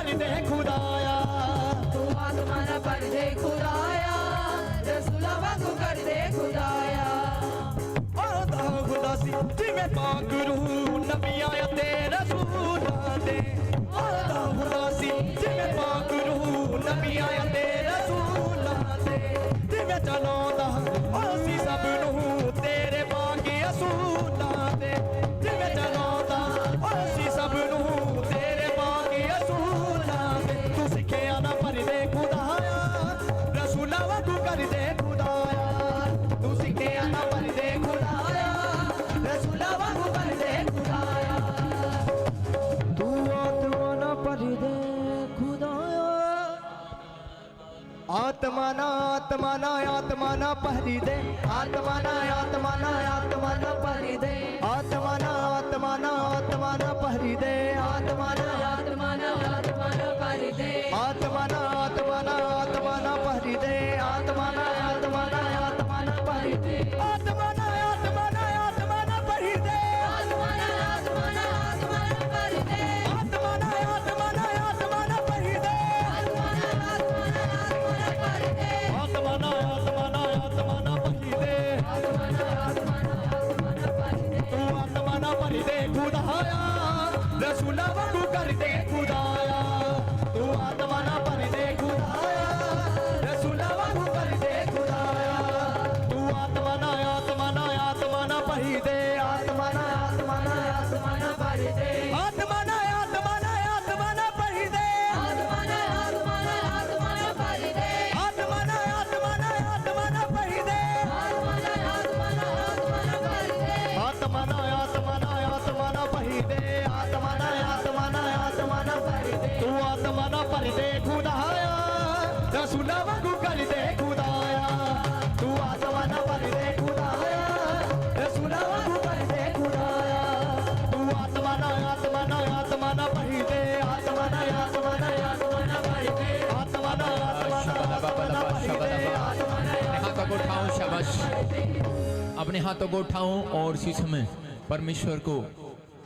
भर दे खुदाया, तू आत्मा ना भर दे खुदाया, रसूला वांगू कर दे खुदाया। आदा खुदा सी जिवें पाक रूह नबी आया ते रसूलां दे, आदा खुदा सी जिवें पाक रूह नबी आया ते रसूलां दे, जिवें चलाउंदा असीं सब नूं तेरे बागे असूलां दे, जिवें चलाउंदा असीं सब नूं तेरे बागे असूलां दे। तू सिखिया ना भर दे खुदाया, रसूलां वांगू कर दे खुदाया, तू सिखिया ना भर दे खुदाया, रसूला वांगू कर दे खुदाया। तू आत्मा ना भर दे खुदाया, आत्मा ना आत्मा ना आत्मा ना भरी दे, आत्मा ना आत्मा ना आत्मा ना भरी दे, आत्मा ना आत्मा ना आत्मा ना भरी दे, आत्मा ना आत्मा ना आत्मा ना भर दे, आत्मा ना आत्मा ना आत्मा ना भरी दे, आत्मा ना आत्मा ना आत्मा ना भरी दे, आत्मा ना आत्मा ना आत्मा ना भरी दे, आत्मा ना आत्मा ना आत्मा ना भर दे, आत्मा ना आत्मा ना आत्मा ना भरी दे, आत्मा ना आत्मा ना आत्मा ना भर दे, आत्मा ना आत्मा ना आत्मा ना भरी दे, आत्मा ना आत्मा ना आत्मा ना भर दे। तू आत्मा ना भरी दे खुदाया, रसूला वांगू कर दे खुदाया, तू आत्मा ना भरी दे खुदाया, रसूला वांगू कर दे खुदाया, तू आत्मा ना आत्मा ना आत्मा ना भरी दे, आत्मा ना आत्मा ना आत्मा ना भर दे, आत्मा ना आत्मा ना आत्मा ना भरी दे, आत्मा ना आत्मा ना आत्मा ना भर दे, आत्मा ना आत्मा ना आत्मा ना भरी दे, आत्मा ना आत्मा ना आत्मा ना भर दे, आत्मा ना आत्मा ना आत्मा ना भरी दे, आत्मा ना आत्मा ना आत्मा ना भरी दे, तू आत्मा ना भरी दे खुदाया, रसूला वांगू कर दे खुदाया, तू आत्मा ना भरी दे खुदाया, रसूला वांगू कर दे खुदाया, तू आत्मा ना आत्मा ना आत्मा ना भरी दे, आत्मा ना आत्मा ना आत्मा ना भरी दे, आत्मा ना आत्मा ना आत्मा ना भरी दे, आत्मा ना हाथों को उठाऊं, शाबाश। अपने हाथों को उठाऊं और इसी समय परमेश्वर को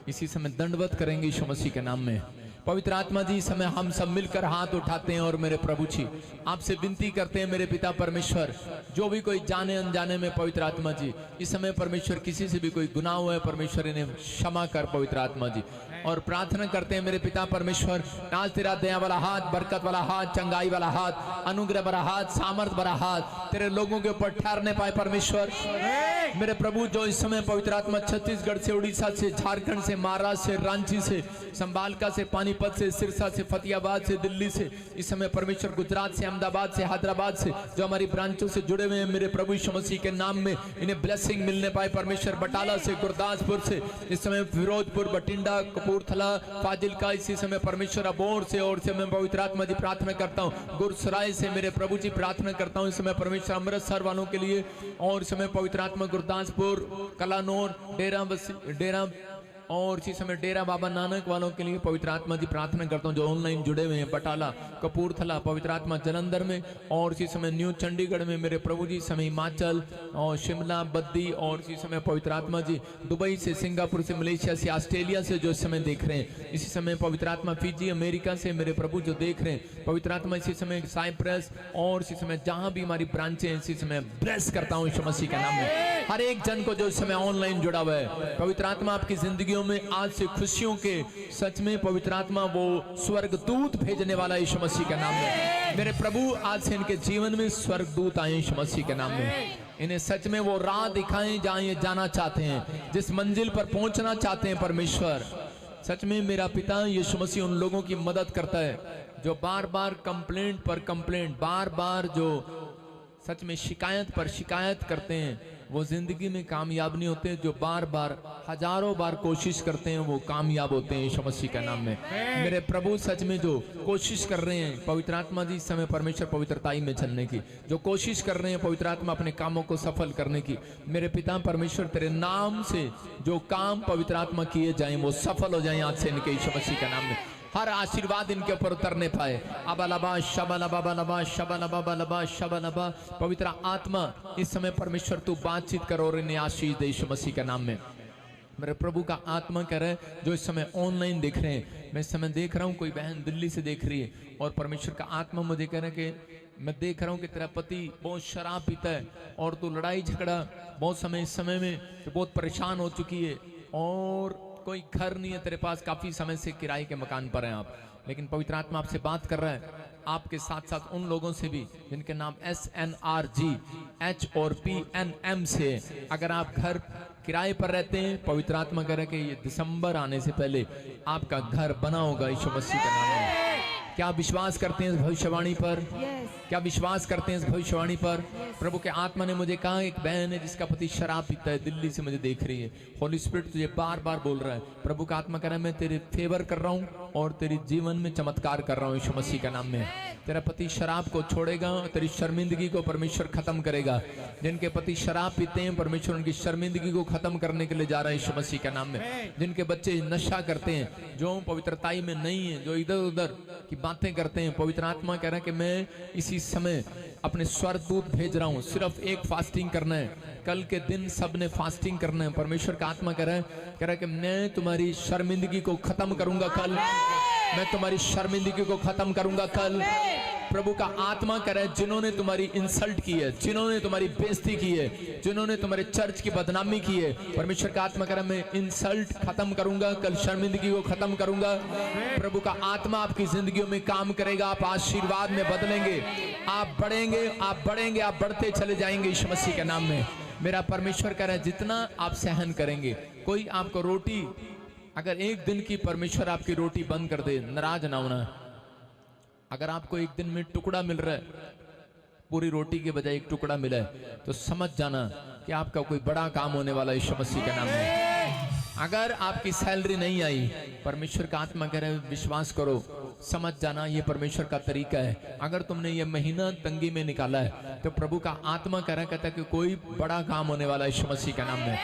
इसी समय दंडवत करेंगे यीशु मसीह के नाम में। पवित्र आत्मा जी, इस समय हम सब मिलकर हाथ उठाते हैं और मेरे प्रभु जी आपसे विनती करते हैं मेरे पिता परमेश्वर, जो भी कोई जाने अनजाने में पवित्र आत्मा जी इस समय परमेश्वर किसी से भी कोई गुनाह हुआ है परमेश्वर इन्हें क्षमा कर पवित्र आत्मा जी। और प्रार्थना करते हैं मेरे पिता परमेश्वर, आज तेरा दया वाला हाथ, बरकत वाला हाथ, चंगाई वाला हाथ, अनुग्रह वाला हाथ, सामर्थ वाला हाथ तेरे लोगों के ऊपर ठहरने पाए परमेश्वर। मेरे प्रभु, जो इस समय पवित्र आत्मा छत्तीसगढ़ से, उड़ीसा से, झारखंड से, महाराष्ट्र से, रांची से, संभालका से, पानीपत से, सिरसा से, फतेहाबाद से, दिल्ली से, इस समय परमेश्वर गुजरात से, अहमदाबाद से, हैदराबाद से जो हमारी ब्रांचों से जुड़े हुए हैं मेरे प्रभु यीशु मसीह के नाम में इन्हें ब्लेसिंग मिलने पाए परमेश्वर। बटाला से, गुरदासपुर से, इस समय फिरोजपुर, बठिंडा, कपूरथला, फाजिलका, इसी समय परमेश्वर अबोर से, और से मैं पवित्र आत्मा जी प्रार्थना करता हूँ गुरसराय से मेरे प्रभु जी प्रार्थना करता हूँ इस समय परमेश्वर अमृतसर वालों के लिए, और इस समय पवित्र आत्मा गुरदासपुर, कलानौर, डेरा और इसी समय डेरा बाबा नानक वालों के लिए पवित्र आत्मा जी प्रार्थना करता हूँ जो ऑनलाइन जुड़े हुए हैं, बटाला, कपूरथला, पवित्र आत्मा जलंधर में, और इसी समय न्यू चंडीगढ़ में मेरे प्रभु जी, समय हिमाचल और शिमला, बद्दी, और इसी समय पवित्र आत्मा जी दुबई से, सिंगापुर से, मलेशिया से, ऑस्ट्रेलिया से जो इस समय देख रहे हैं, इसी समय पवित्र आत्मा फिजी, अमेरिका से मेरे प्रभु जो देख रहे हैं पवित्र आत्मा, इसी समय साइप्रस, और इसी समय जहां भी हमारी ब्रांचें हैं इसी समय ब्लेस करता हूँ यीशु मसीह के नाम में हर एक जन को जो इस समय ऑनलाइन जुड़ा हुआ है। पवित्र आत्मा आपकी जिंदगियों में आज से खुशियों के सच में पवित्र आत्मा वो स्वर्गदूत भेजने वाला यीशु मसीह के नाम में। मेरे प्रभु, आज से इनके जीवन में स्वर्गदूत आए यीशु मसीह के नाम में, इन्हें सच में वो राह दिखाएं जहां ये जाना चाहते हैं, जिस मंजिल पर पहुंचना चाहते हैं परमेश्वर। सच में मेरा पिता यीशु मसीह उन लोगों की मदद करता है जो बार बार कंप्लेंट पर कंप्लेंट, बार बार जो सच में शिकायत पर शिकायत करते हैं वो जिंदगी में कामयाब नहीं होते, जो बार बार हजारों बार कोशिश करते हैं वो कामयाब होते हैं यीशु मसीह के नाम में। मेरे प्रभु, सच में जो कोशिश कर रहे हैं पवित्र आत्मा जी इस समय परमेश्वर पवित्रताई में चलने की, जो कोशिश कर रहे हैं पवित्र आत्मा अपने कामों को सफल करने की, मेरे पिता परमेश्वर तेरे नाम से जो काम पवित्र आत्मा किए जाएं वो सफल हो जाएं आज से इनके यीशु मसीह के नाम में। हर आशीर्वाद इनके ऊपर उतरने पाए। अबलबा शबलबा बलबा शबलबा बलबा शबलबा। पवित्र आत्मा इस समय परमेश्वर तू बातचीत कर और इन्हें आशीष दे यीशु मसीह के नाम में। मेरे प्रभु का आत्मा कह रहा है जो इस समय ऑनलाइन देख रहे हैं मैं इस समय देख रहा हूँ कोई बहन दिल्ली से देख रही है और परमेश्वर का आत्मा मुझे कह रहा है कि मैं देख रहा हूँ कि तेरा पति बहुत शराब पीता है और तू लड़ाई झगड़ा बहुत समय इस समय में तो बहुत परेशान हो चुकी है और कोई घर नहीं है तेरे पास, काफी समय से किराए के मकान पर हैं आप, लेकिन पवित्र आत्मा आपसे बात कर रहा है आपके साथ साथ उन लोगों से भी जिनके नाम SNRGH और PNM से। अगर आप घर किराए पर रहते हैं, पवित्र आत्मा कह रहा है कि ये दिसंबर आने से पहले आपका घर बना होगा यीशु मसीह के नाम में। क्या आप विश्वास करते हैं इस भविष्यवाणी पर? क्या विश्वास करते हैं इस भविष्यवाणी पर? प्रभु के आत्मा ने मुझे कहा एक बहन है जिसका पति शराब पीता है, दिल्ली से मुझे देख रही है। होली स्पिरिट तुझे बार बार बोल रहा है, प्रभु का आत्मा कह रहा है मैं तेरे फेवर कर रहा हूँ और तेरे जीवन में चमत्कार कर रहा हूँ यीशु मसीह के नाम में। तेरा पति शराब को छोड़ेगा और तेरी शर्मिंदगी को परमेश्वर खत्म करेगा। जिनके पति शराब पीते हैं, परमेश्वर उनकी शर्मिंदगी को खत्म करने के लिए जा रहा है यीशु मसीह के नाम में। जिनके बच्चे नशा करते हैं, जो पवित्रताई में नहीं है, जो इधर उधर की बातें करते हैं, पवित्र आत्मा कह रहा है कि मैं इसी समय अपने स्वर्गदूत भेज रहा हूँ। सिर्फ एक फास्टिंग करना है, कल के दिन सब ने फास्टिंग करना है। परमेश्वर का आत्मा कह रहा है कि मैं तुम्हारी शर्मिंदगी को खत्म करूंगा कल, मैं तुम्हारी शर्मिंदगी को खत्म करूंगा कल। प्रभु का आत्मा कह रहा है जिन्होंने तुम्हारी इंसल्ट की है, जिन्होंने तुम्हारी बेइज्जती की है, जिन्होंने तुम्हारे चर्च की बदनामी की है, परमेश्वर का आत्मा कह रहा है मैं इंसल्ट खत्म करूंगा कल, शर्मिंदगी को खत्म करूंगा। प्रभु का आत्मा आपकी जिंदगियों में काम करेगा, आप आशीर्वाद में बदलेंगे, आप बढ़ेंगे, आप बढ़ेंगे, आप बढ़ते चले जाएंगे यीशु मसीह के नाम में। मेरा परमेश्वर कह रहा है जितना आप सहन करेंगे, कोई आपको रोटी अगर एक दिन की परमेश्वर आपकी रोटी बंद कर दे, नाराज ना होना। अगर आपको एक दिन में टुकड़ा मिल रहा है, पूरी रोटी के बजाय एक टुकड़ा मिला है, तो समझ जाना कि आपका कोई बड़ा काम होने वाला है यीशु मसीह के नाम में। अगर आपकी सैलरी नहीं आई, परमेश्वर का आत्मा कह रहा है विश्वास करो, समझ जाना ये परमेश्वर का तरीका है। अगर तुमने ये महीना तंगी में निकाला है, तो प्रभु का आत्मा कह रहा है, कहता है कि कोई बड़ा काम होने वाला है यीशु मसीह के नाम में,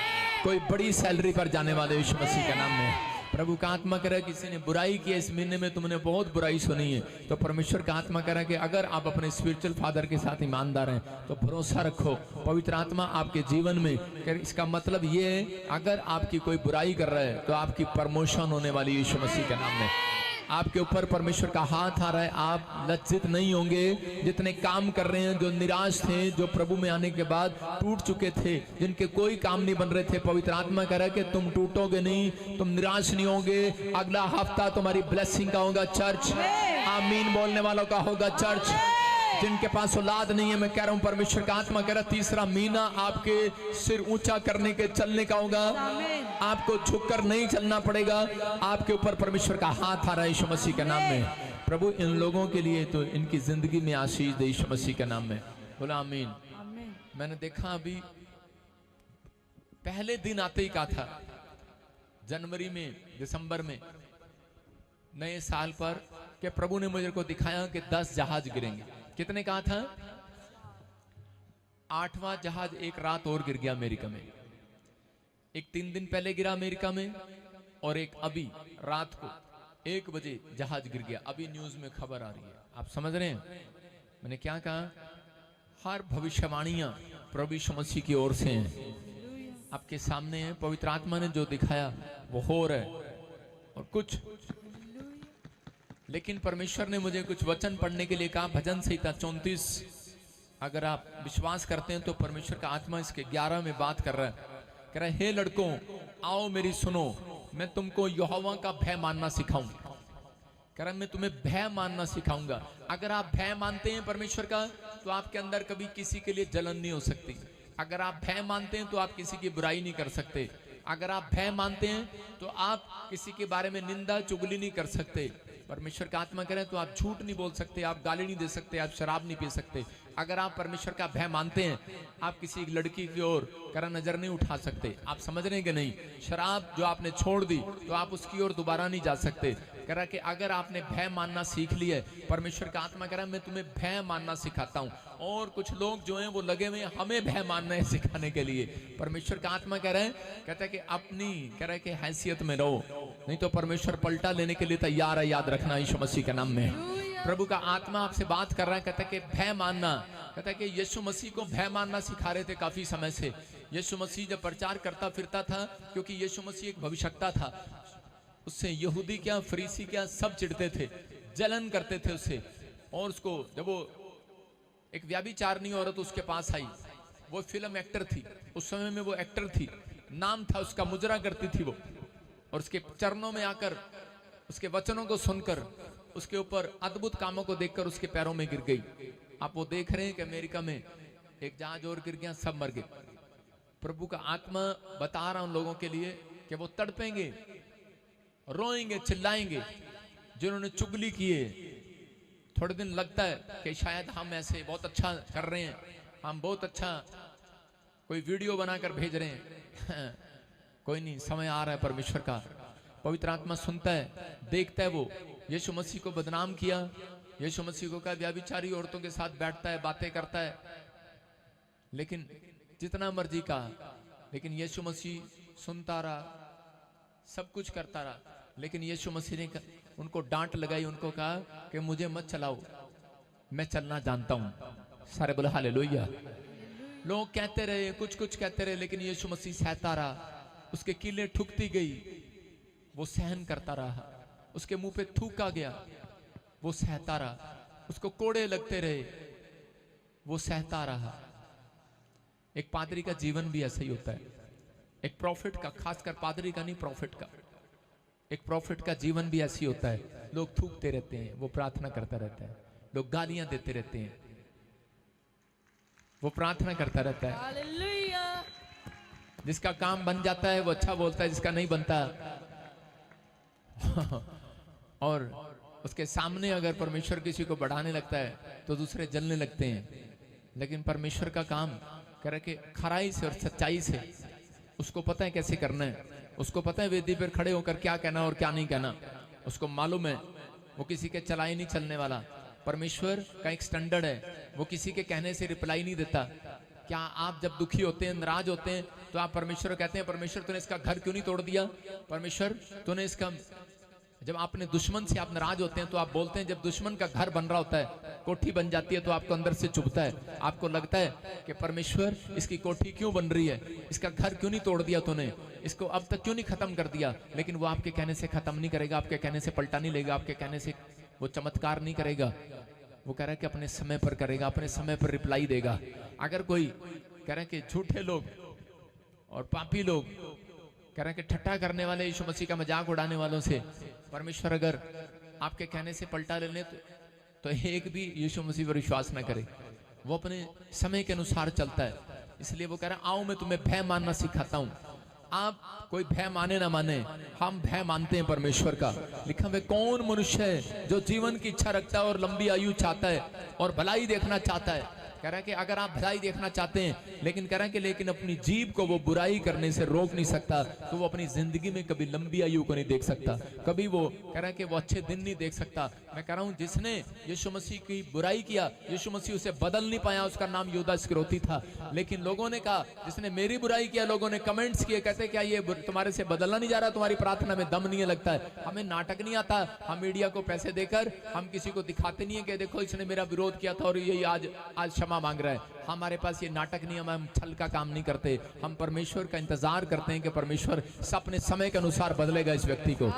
कोई बड़ी सैलरी पर जाने वाले यीशु मसीह के नाम में। प्रभु का आत्मा कह रहा है किसी ने बुराई की है इस महीने में, तुमने बहुत बुराई सुनी है, तो परमेश्वर का आत्मा कह रहा है कि अगर आप अपने स्पिरिचुअल फादर के साथ ईमानदार हैं तो भरोसा रखो, पवित्र आत्मा आपके जीवन में। इसका मतलब ये है अगर आपकी कोई बुराई कर रहा है तो आपकी प्रमोशन होने वाली है यीशु मसीह के नाम में। आपके ऊपर परमेश्वर का हाथ आ रहा है, आप लज्जित नहीं होंगे। जितने काम कर रहे हैं, जो निराश थे, जो प्रभु में आने के बाद टूट चुके थे, जिनके कोई काम नहीं बन रहे थे, पवित्र आत्मा कह रहा है कि तुम टूटोगे नहीं, तुम निराश नहीं होगे। अगला हफ्ता तुम्हारी ब्लेसिंग का होगा चर्च, आमीन बोलने वालों का होगा चर्च। जिनके पास औलाद नहीं है, मैं कह रहा हूं परमेश्वर का आत्मा कह रहा है तीसरा महीना आपके सिर ऊंचा करने के चलने का होगा, आपको झुककर नहीं चलना पड़ेगा। आपके ऊपर परमेश्वर का हाथ आ रहा है यीशु मसीह के नाम में। प्रभु इन लोगों के लिए तो इनकी जिंदगी में आशीष दे यीशु मसीह के नाम में, बोला आमीन। मैंने देखा अभी पहले दिन आते ही कहा था, जनवरी में, दिसंबर में, नए साल पर, कि प्रभु ने मुझे को दिखाया कि 10 जहाज गिरेंगे। कितने कहा था? 8वां जहाज एक रात और गिर गया अमेरिका में। एक 3 दिन पहले गिरा अमेरिका में और एक अभी रात को 1 बजे जहाज गिर गया। अभी न्यूज में खबर आ रही है, आप समझ रहे हैं मैंने क्या कहा? हर भविष्यवाणियां प्रभु यीशु मसीह की ओर से हैं, आपके सामने है। पवित्र आत्मा ने जो दिखाया वो हो रहा है। और कुछ, लेकिन परमेश्वर ने मुझे कुछ वचन पढ़ने के लिए कहा। भजन संहिता 34, अगर आप विश्वास करते हैं तो परमेश्वर का आत्मा इसके 11 में बात कर रहा है। कह रहा है, हे लड़कों आओ मेरी सुनो, मैं तुमको यहोवा का भय मानना सिखाऊंगा। कह रहा है मैं तुम्हें भय मानना सिखाऊंगा। अगर आप भय मानते हैं परमेश्वर का, तो आपके अंदर कभी किसी के लिए जलन नहीं हो सकती। अगर आप भय मानते हैं तो आप किसी की बुराई नहीं कर सकते। अगर आप भय मानते हैं तो आप किसी के बारे में निंदा चुगली नहीं कर सकते। परमेश्वर का आत्मा करें तो आप झूठ नहीं बोल सकते, आप गाली नहीं दे सकते, आप शराब नहीं पी सकते। अगर आप परमेश्वर का भय मानते हैं, आप किसी लड़की की ओर करा नजर नहीं उठा सकते। आप समझ रहे हैं कि नहीं? शराब जो आपने छोड़ दी तो आप उसकी ओर दोबारा नहीं जा सकते। कह रहा कि अगर आपने भय मानना सीख लिया है, परमेश्वर का आत्मा कह रहा है मैं तुम्हें भय मानना सिखाता हूँ। और कुछ लोग जो हैं वो लगे हुए हमें भय मानना है सिखाने के लिए। परमेश्वर का आत्मा कह रहा है, कहता है कि अपनी कह रहा है कि हैसियत में रहो, नहीं तो परमेश्वर पलटा लेने के लिए तैयार है। याद रखना यीशु मसीह के नाम में। प्रभु का आत्मा आपसे बात कर रहा है, कहता है कि भय मानना। कहता है कि यीशु मसीह को भय मानना सिखा रहे थे काफी समय से। यीशु मसीह जब प्रचार करता फिरता था, क्योंकि यीशु मसीह एक भविष्यवक्ता था, उससे यहूदी क्या, फरीसी क्या, सब चिढ़ते थे, जलन करते थे उससे। और उसको जब वो एक व्याभिचारिणी औरत उसके पास आई, वो फिल्म एक्टर थी, उस समय में वो एक्टर थी, नाम था उसका, मुजरा करती थी वो, और उसके चरणों में आकर उसके वचनों को सुनकर उसके ऊपर अद्भुत कामों को देखकर उसके पैरों में गिर गई। आप वो देख रहे हैं कि अमेरिका में एक जहाज और गिर गया, सब मर गए। प्रभु का आत्मा बता रहा उन लोगों के लिए कि वो तड़पेंगे, रोएंगे, चिल्लाएंगे, जिन्होंने चुगली की है। थोड़े दिन लगता है कि शायद हम ऐसे बहुत अच्छा कर रहे हैं, हम बहुत अच्छा कोई वीडियो बनाकर भेज रहे हैं। कोई नहीं, समय आ रहा है परमेश्वर का। पवित्र आत्मा सुनता है, देखता है। वो यीशु मसीह को बदनाम किया, यीशु मसीह को कहा व्याभिचारी औरतों के साथ बैठता है, बातें करता है, लेकिन जितना मर्जी कहा, लेकिन यीशु मसीह सुनता रहा, सब कुछ करता रहा। लेकिन यीशु मसीह ने उनको डांट लगाई, उनको कहा कि मुझे मत चलाओ, मैं चलना जानता हूं। सारे बोले हालेलुया। लोग कहते रहे, कुछ कुछ कहते रहे, लेकिन यीशु मसीह सहता रहा। उसके कीलें ठुकती गई, वो सहन करता रहा। उसके मुंह पे थूका गया, वो सहता रहा। उसको कोड़े लगते रहे, वो सहता रहा। एक पादरी का जीवन भी ऐसा ही होता है, एक प्रॉफिट का, खासकर पादरी का नहीं, प्रॉफिट का, एक प्रॉफिट का जीवन भी ऐसी होता है। लोग थूकते रहते हैं, वो प्रार्थना करता रहता है। लोग गालियां देते रहते हैं, वो प्रार्थना करता रहता है। हालेलुया। जिसका काम बन जाता है वो अच्छा बोलता है, जिसका नहीं बनता और उसके सामने अगर परमेश्वर किसी को बढ़ाने लगता है तो दूसरे जलने लगते हैं। लेकिन परमेश्वर का काम करे कि खराई से और सच्चाई से, उसको पता है कैसे करना है, उसको पता है वेदी पर खड़े होकर क्या कहना और क्या नहीं कहना, उसको मालूम है। वो किसी के चलाई नहीं चलने वाला। परमेश्वर का एक स्टैंडर्ड है, वो किसी के कहने से रिप्लाई नहीं देता। क्या आप जब दुखी होते हैं, नाराज होते हैं, तो आप परमेश्वर को कहते हैं परमेश्वर तूने इसका घर क्यों नहीं तोड़ दिया, परमेश्वर तूने इसका, जब अपने दुश्मन से आप नाराज होते हैं तो आप बोलते हैं, जब दुश्मन का घर बन रहा होता है, कोठी बन जाती है, तो आपको अंदर से चुभता है, आपको लगता है कि परमेश्वर इसकी कोठी क्यों बन रही है, इसका घर क्यों नहीं तोड़ दिया तूने, इसको अब तक क्यों नहीं खत्म कर दिया। लेकिन वो आपके कहने से खत्म नहीं करेगा, आपके कहने से पलटा नहीं लेगा, आपके कहने से वो चमत्कार नहीं करेगा। वो कह रहा है कि अपने समय पर करेगा, अपने समय पर रिप्लाई देगा। अगर कोई कह रहा है कि झूठे लोग और पापी लोग कह रहे हैं कि ठट्टा करने वाले, यीशु मसीह का मजाक उड़ाने वालों से परमेश्वर अगर आपके कहने से पलटा ले तो एक भी यीशु मसीह पर विश्वास ना करे। वो अपने समय के अनुसार चलता है। इसलिए वो कह रहा है आओ मैं तुम्हें भय मानना सिखाता हूं। आप कोई भय माने ना माने, हम भय मानते हैं परमेश्वर का। लिखा है कौन मनुष्य है जो जीवन की इच्छा रखता है और लंबी आयु चाहता है और भलाई देखना चाहता है। कह रहा है कि अगर आप भलाई देखना चाहते हैं, लेकिन कह रहा है कि लेकिन अपनी जीभ को वो बुराई करने से रोक नहीं सकता, तो वो अपनी जिंदगी में कभी लंबी आयु को नहीं देख सकता, कभी वो कह रहा है कि वो अच्छे दिन नहीं देख सकता। मैं कह रहा हूं जिसने यीशु मसीह की बुराई किया, यीशु मसीह उसे बदल नहीं पाया, उसका नाम यहूदा इस्करियोती था। लेकिन लोगों ने कहा जिसने मेरी बुराई किया, लोगों ने कमेंट्स किए, कहते क्या ये तुम्हारे से बदलना नहीं जा रहा, तुम्हारी प्रार्थना में दम नहीं है, लगता है हमें नाटक नहीं आता, हम मीडिया को पैसे देकर हम किसी को दिखाते नहीं है कि देखो इसने मेरा विरोध किया था और ये आज क्षमा मांग रहा है। हमारे पास ये नाटक नहीं है, हम छल का काम नहीं करते, हम परमेश्वर का इंतजार करते हैं कि परमेश्वर अपने समय के अनुसार बदलेगा इस व्यक्ति को।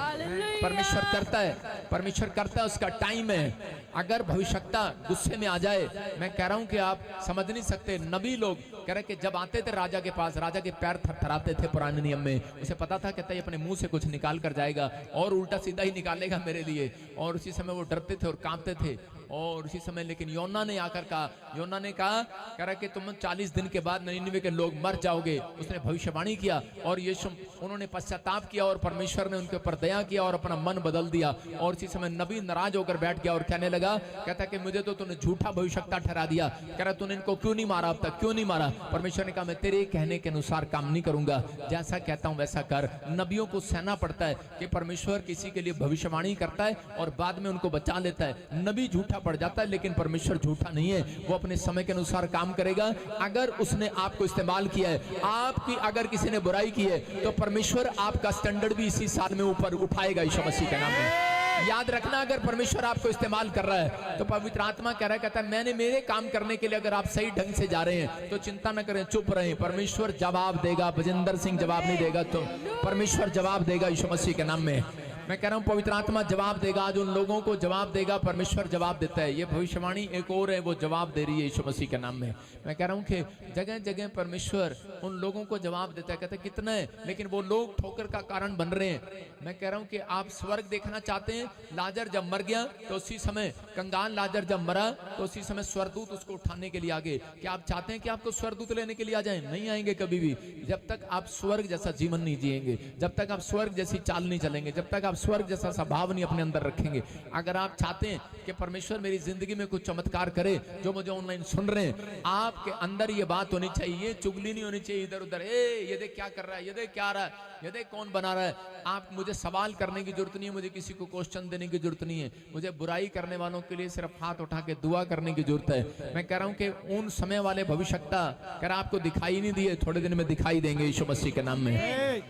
परमेश्वर करता है, परमेश्वर करता है, उसका टाइम है। अगर भविष्यता गुस्से में आ जाए, मैं कह रहा हूं कि आप समझ नहीं सकते। नबी लोग कह रहे कि जब आते थे राजा के पास, राजा के पैर थरथराते थे पुराने नियम में, उसे पता था कहता है अपने मुंह से कुछ निकाल कर जाएगा और उल्टा सीधा ही निकालेगा मेरे लिए, और उसी समय वो डरते थे और कांपते थे। और उसी समय लेकिन योना ने आकर कहा, योना ने कहा कह रहा कि तुम 40 दिन के बाद निनिवे के लोग मर जाओगे। उसने भविष्यवाणी किया और यीशु उन्होंने पश्चाताप किया और परमेश्वर ने उनके ऊपर दया किया और अपना मन बदल दिया। और इसी समय नबी नाराज होकर बैठ गया और कहने लगा, कहता कि मुझे तो तूने झूठा भविष्यवक्ता ठहरा दिया, कह रहा तूने इनको क्यों नहीं मारा, अब तक क्यों नहीं मारा। परमेश्वर ने कहा मैं तेरे कहने के अनुसार काम नहीं करूंगा, जैसा कहता हूं वैसा कर। नबियों को सहना पड़ता है कि परमेश्वर किसी के लिए भविष्यवाणी करता है और बाद में उनको बचा लेता है। नबी झूठा पड़ जाता है लेकिन परमेश्वर झूठा नहीं है, वो अपने समय के अनुसार काम करेगा। अगर उसने आपको इस्तेमाल किया है, आपकी अगर किसी ने बुराई की है, तो परमेश्वर आपका स्टैंडर्ड भी इसी साल में ऊपर उठाएगा यीशु मसीह के नाम में। याद रखना, अगर परमेश्वर आपको इस्तेमाल कर रहा है तो पवित्र आत्मा कह रहा है, कहता है मैंने मेरे काम करने के लिए अगर आप सही ढंग से जा रहे हैं तो चिंता न करें, चुप रहें, परमेश्वर जवाब देगा। बजिंदर सिंह जवाब नहीं देगा तो परमेश्वर जवाब देगा यीशु मसीह के नाम में। मैं कह रहा हूं पवित्र आत्मा जवाब देगा, आज उन लोगों को जवाब देगा, परमेश्वर जवाब देता है। ये भविष्यवाणी एक और है, वो जवाब दे रही है यीशु मसीह के नाम में। मैं कह रहा हूं कि जगह जगह परमेश्वर उन लोगों को जवाब देता है, कहता है कितना है, लेकिन वो लोग ठोकर का कारण बन रहे हैं। मैं कह रहा हूं कि आप स्वर्ग देखना चाहते हैं, लाजर जब मर गया तो उसी समय, कंगाल लाजर जब मरा तो उसी समय स्वर्गदूत उसको उठाने के लिए आ गए। क्या आप चाहते हैं कि आपको स्वर्गदूत लेने के लिए आ जाए? नहीं आएंगे कभी भी, जब तक आप स्वर्ग जैसा जीवन नहीं जिएंगे, जब तक आप स्वर्ग जैसी चाल नहीं चलेंगे, जब तक आप स्वर्ग जैसा स्वभाव नहीं अपने अंदर रखेंगे। अगर आप चाहते हैं कि परमेश्वर मेरी जिंदगी में कुछ चमत्कार करे, जो मुझे ऑनलाइन सुन रहे हैं, आपके अंदर ये बात होनी चाहिए, चुगली नहीं होनी चाहिए इधर उधर, ये देख क्या कर रहा है, ये देख क्या आ रहा है, ये देख कौन बना रहा है। आप मुझे सवाल करने की जरूरत नहीं है, मुझे किसी को क्वेश्चन देने की जरूरत नहीं है, मुझे बुराई करने वालों के लिए सिर्फ हाथ उठा के दुआ करने की जरूरत है। मैं कह रहा हूं कि उन समय वाले भविष्यवक्ता कह रहा आपको दिखाई नहीं दिए, थोड़े दिन में दिखाई देंगे यीशु मसीह के नाम में।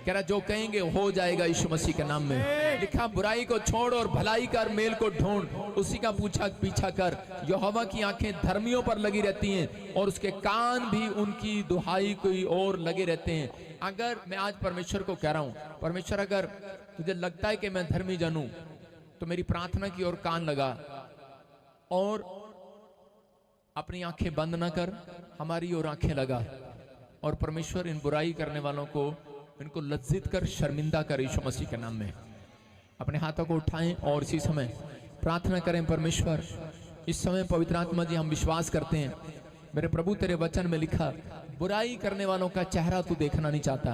कह रहा जो कहेंगे हो जाएगा यीशु मसीह के नाम में। लिखा बुराई को छोड़ और भलाई कर, मेल को ढूंढ, उसी का पीछा कर। यहोवा की आंखें धर्मियों पर लगी रहती हैं और उसके कान भी उनकी दुहाई कोई और लगे रहते हैं। अगर मैं आज परमेश्वर को कह रहा हूं, परमेश्वर अगर तुझे लगता है कि मैं धर्मी जनूं तो मेरी प्रार्थना की ओर कान लगा और अपनी आंखें बंद ना कर, हमारी ओर आंखें लगा और परमेश्वर इन बुराई करने वालों को, इनको लज्जित कर, शर्मिंदा कर यीशु मसीह के नाम में। अपने हाथों को उठाएं और इसी समय प्रार्थना करें। परमेश्वर इस समय पवित्र आत्मा जी हम विश्वास करते हैं, मेरे प्रभु तेरे वचन में लिखा बुराई करने वालों का चेहरा तू देखना नहीं चाहता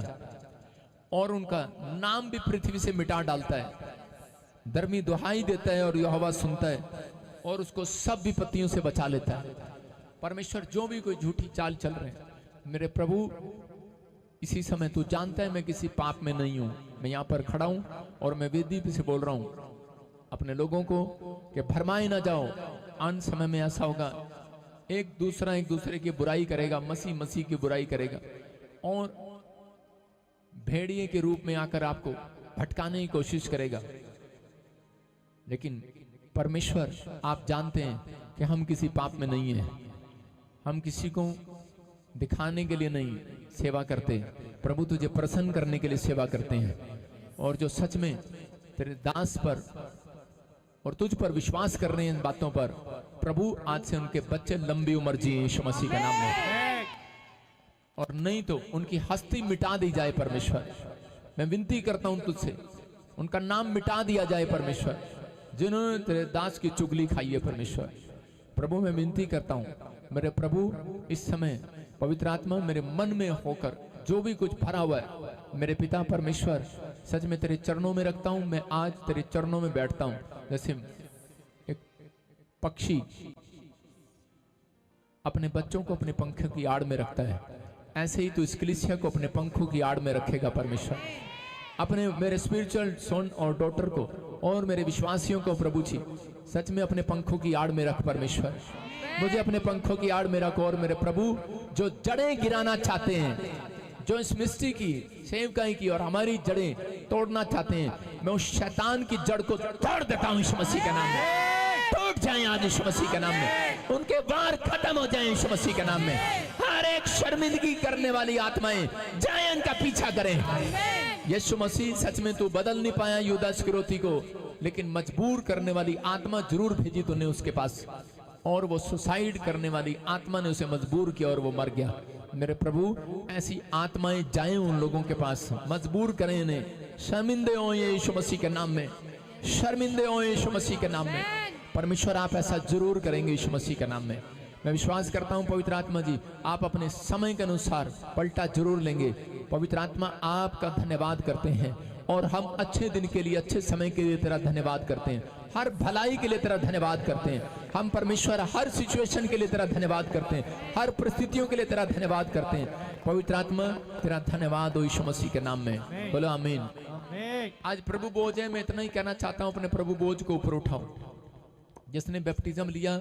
और उनका नाम भी पृथ्वी से मिटा डालता है। धर्मी दुहाई देता है और यहोवा सुनता है और उसको सब विपत्तियों से बचा लेता है। परमेश्वर जो भी कोई झूठी चाल चल रहे हैं, मेरे प्रभु इसी समय तू जानता है मैं किसी पाप में नहीं हूं। मैं यहाँ पर खड़ा हूं और मैं वेदी से बोल रहा हूं अपने लोगों को कि भरमाए ना जाओ। अंत समय में ऐसा होगा, एक दूसरे की बुराई करेगा, मसीह की बुराई करेगा और भेड़िए के रूप में आकर आपको भटकाने की कोशिश करेगा। लेकिन परमेश्वर आप जानते हैं कि हम किसी पाप में नहीं हैं, हम किसी को दिखाने के लिए नहीं सेवा करते, प्रभु तुझे प्रसन्न करने के लिए सेवा करते हैं। और जो सच में तेरे दास पर और तुझ पर विश्वास कर रहे हैं इन बातों पर, प्रभु आज से उनके बच्चे लंबी उम्र जिए यीशु मसीह के नाम में, और नहीं तो उनकी हस्ती मिटा दी जाए। परमेश्वर मैं विनती करता हूं तुझसे, उनका नाम मिटा दिया जाए परमेश्वर, जिन्होंने तेरे दास की चुगली खाई है। परमेश्वर प्रभु मैं विनती करता हूं मेरे प्रभु, इस समय पवित्र आत्मा मेरे मन में होकर जो भी कुछ भरा हुआ है, मेरे पिता परमेश्वर सच में तेरे चरणों में रखता हूं। मैं आज तेरे चरणों में बैठता हूं। जैसे एक पक्षी अपने बच्चों को अपने पंखों की आड़ में रखता है, ऐसे ही तू इस कलीसिया को अपने पंखों की आड़ में रखेगा। परमेश्वर अपने मेरे स्पिरिचुअल सन और डॉटर को और मेरे विश्वासियों को प्रभु जी सच में अपने पंखों की आड़ में रख। परमेश्वर मुझे अपने पंखों की आड़ में रख। और मेरे प्रभु जो जड़ें गिराना चाहते हैं, जो इस मिस्ट्री की सेवकाई की और हमारी जड़ें तोड़ना चाहते हैं, मैं उस शैतान की जड़ को तोड़ देता हूं यीशु मसीह के नाम में। टूट जाएं आज यीशु मसीह के नाम में, उनके वार खत्म हो जाएं यीशु मसीह के नाम में। हर एक शर्मिंदगी करने वाली आत्माएं जाएं, उनका पीछा करें। यीशु मसीह सच में तू बदल नहीं पाया यूदा इस्करियोती को, लेकिन मजबूर करने वाली आत्मा जरूर भेजी तूने उसके पास, और वो सुसाइड करने वाली आत्मा ने उसे मजबूर किया और वो मर गया। मेरे प्रभु ऐसी आत्माएं जाएं उन लोगों के पास, मजबूर करें इन्हें। शर्मिंदे हो यीशु मसीह के नाम में, शर्मिंदे हो यीशु मसीह के नाम में। परमेश्वर आप ऐसा जरूर करेंगे यीशु मसीह के नाम में। मैं विश्वास करता हूं पवित्र आत्मा जी आप अपने समय के अनुसार पलटा जरूर लेंगे। पवित्र आत्मा आपका धन्यवाद करते हैं और हम अच्छे दिन के लिए, अच्छे समय के लिए तेरा धन्यवाद करते हैं, हर भलाई के लिए तेरा धन्यवाद करते हैं। हम परमेश्वर हर सिचुएशन के लिए तेरा धन्यवाद करते हैं, हर परिस्थितियों के लिए तेरा धन्यवाद करते हैं। पवित्र आत्मा तेरा धन्यवाद हो यीशु मसीह के नाम में, बोलो आमीन। आज प्रभु बोझ है, मैं इतना ही कहना चाहता हूं, अपने प्रभु बोझ को ऊपर उठाओ। जिसने बैप्टिज्म लिया,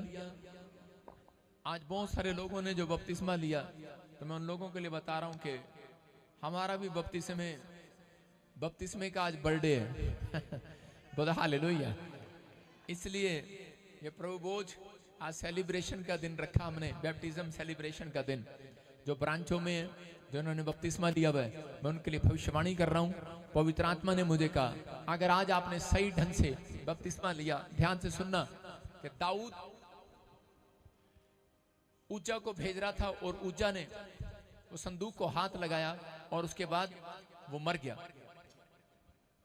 आज बहुत सारे लोगों ने जो बपतिस्मा लिया, तो मैं उन लोगों के लिए बता रहा हूं कि हमारा भी बपतिस्मे का आज बर्थडे है। बोलो हालेलुया। इसलिए ये प्रभु बोझ आज सेलिब्रेशन का दिन रखा हमने, बैप्टिज्म सेलिब्रेशन का दिन, जो ब्रांचों में जिन्होंने बपतिस्मा लिया हुआ है, मैं उनके लिए भविष्यवाणी कर रहा हूँ। पवित्र आत्मा ने मुझे कहा, अगर आज आपने सही ढंग से बपतिस्मा लिया, ध्यान से सुनना, कि दाऊद उज्जा को भेज रहा था और उज्जा ने वो संदूक को हाथ लगाया और उसके बाद वो मर गया।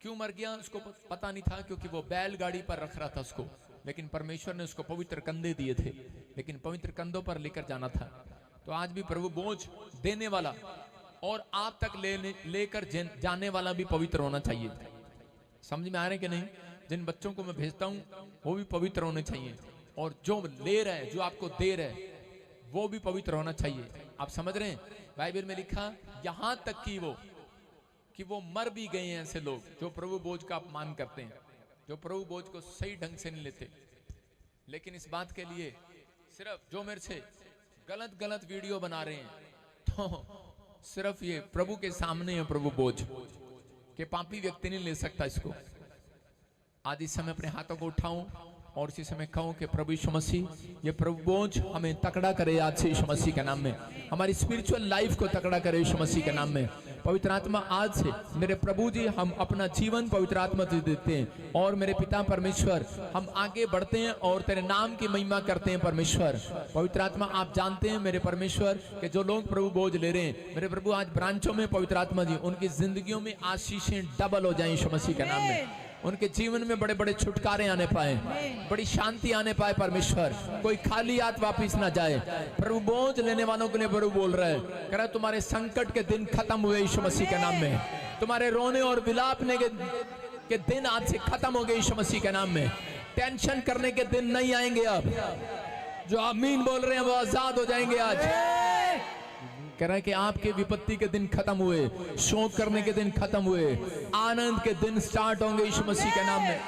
क्यों मर गया उसको पता नहीं था, क्योंकि वो बैलगाड़ी पर रख रहा था उसको, लेकिन परमेश्वर ने उसको पवित्र कंधे दिए थे, लेकिन पवित्र कंधों पर लेकर जाना था। तो आज भी प्रभु बोझ देने वाला और आप तक लेकर जाने वाला भी पवित्र होना चाहिए। समझ में आ रहे हैं कि नहीं? जिन बच्चों को मैं भेजता हूं वो भी पवित्र होने चाहिए, और जो ले रहे हैं, जो आपको दे रहे हैं, वो भी पवित्र होना चाहिए। आप समझ रहे हैं? बाइबल में लिखा, यहां तक कि वो मर भी गए हैं ऐसे लोग जो प्रभु बोझ का अपमान करते हैं, जो प्रभु बोझ को सही ढंग से नहीं लेते। लेकिन इस बात के लिए सिर्फ जो मेरे से गलत वीडियो बना रहे हैं, तो सिर्फ ये प्रभु के सामने है प्रभु बोझ, के पापी व्यक्ति नहीं ले सकता इसको। आज इस समय अपने हाथों को उठाऊं और इसी समय कहूं कि प्रभु यीशु मसीह, ये प्रभु बोझ हमें तकड़ा करे आज से यीशु मसीह के नाम में, हमारी स्पिरिचुअल लाइफ को तकड़ा करे यीशु मसीह के नाम में। पवित्र आत्मा, आज से मेरे प्रभु जी हम अपना जीवन पवित्र आत्मा से देते हैं, और मेरे पिता परमेश्वर हम आगे बढ़ते हैं और तेरे नाम की महिमा करते हैं परमेश्वर। पवित्र आत्मा, आप जानते हैं मेरे परमेश्वर कि जो लोग प्रभु बोझ ले रहे हैं, मेरे प्रभु आज ब्रांचों में पवित्र आत्मा जी उनकी जिंदगियों में आशीषें डबल हो जाए यीशु मसीह के नाम में। उनके जीवन में बड़े बड़े छुटकारे आने पाए, बड़ी शांति आने पाए परमेश्वर, कोई खाली हाथ वापिस ना जाए। प्रभु बोझ लेने वालों के लिए प्रभु बोल रहा है, कह रहा है तुम्हारे संकट के दिन खत्म हुए यीशु मसीह के नाम में, तुम्हारे रोने और विलापने के दिन आज से खत्म हो गए यीशु मसीह के नाम में। टेंशन करने के दिन नहीं आएंगे अब। जो आमीन बोल रहे हैं वो आजाद हो जाएंगे आज। कह रहा है कि आपके विपत्ति के दिन खत्म हुए, शोक करने के दिन खत्म हुए, आनंद के दिन स्टार्ट होंगे यीशु मसीह के नाम में।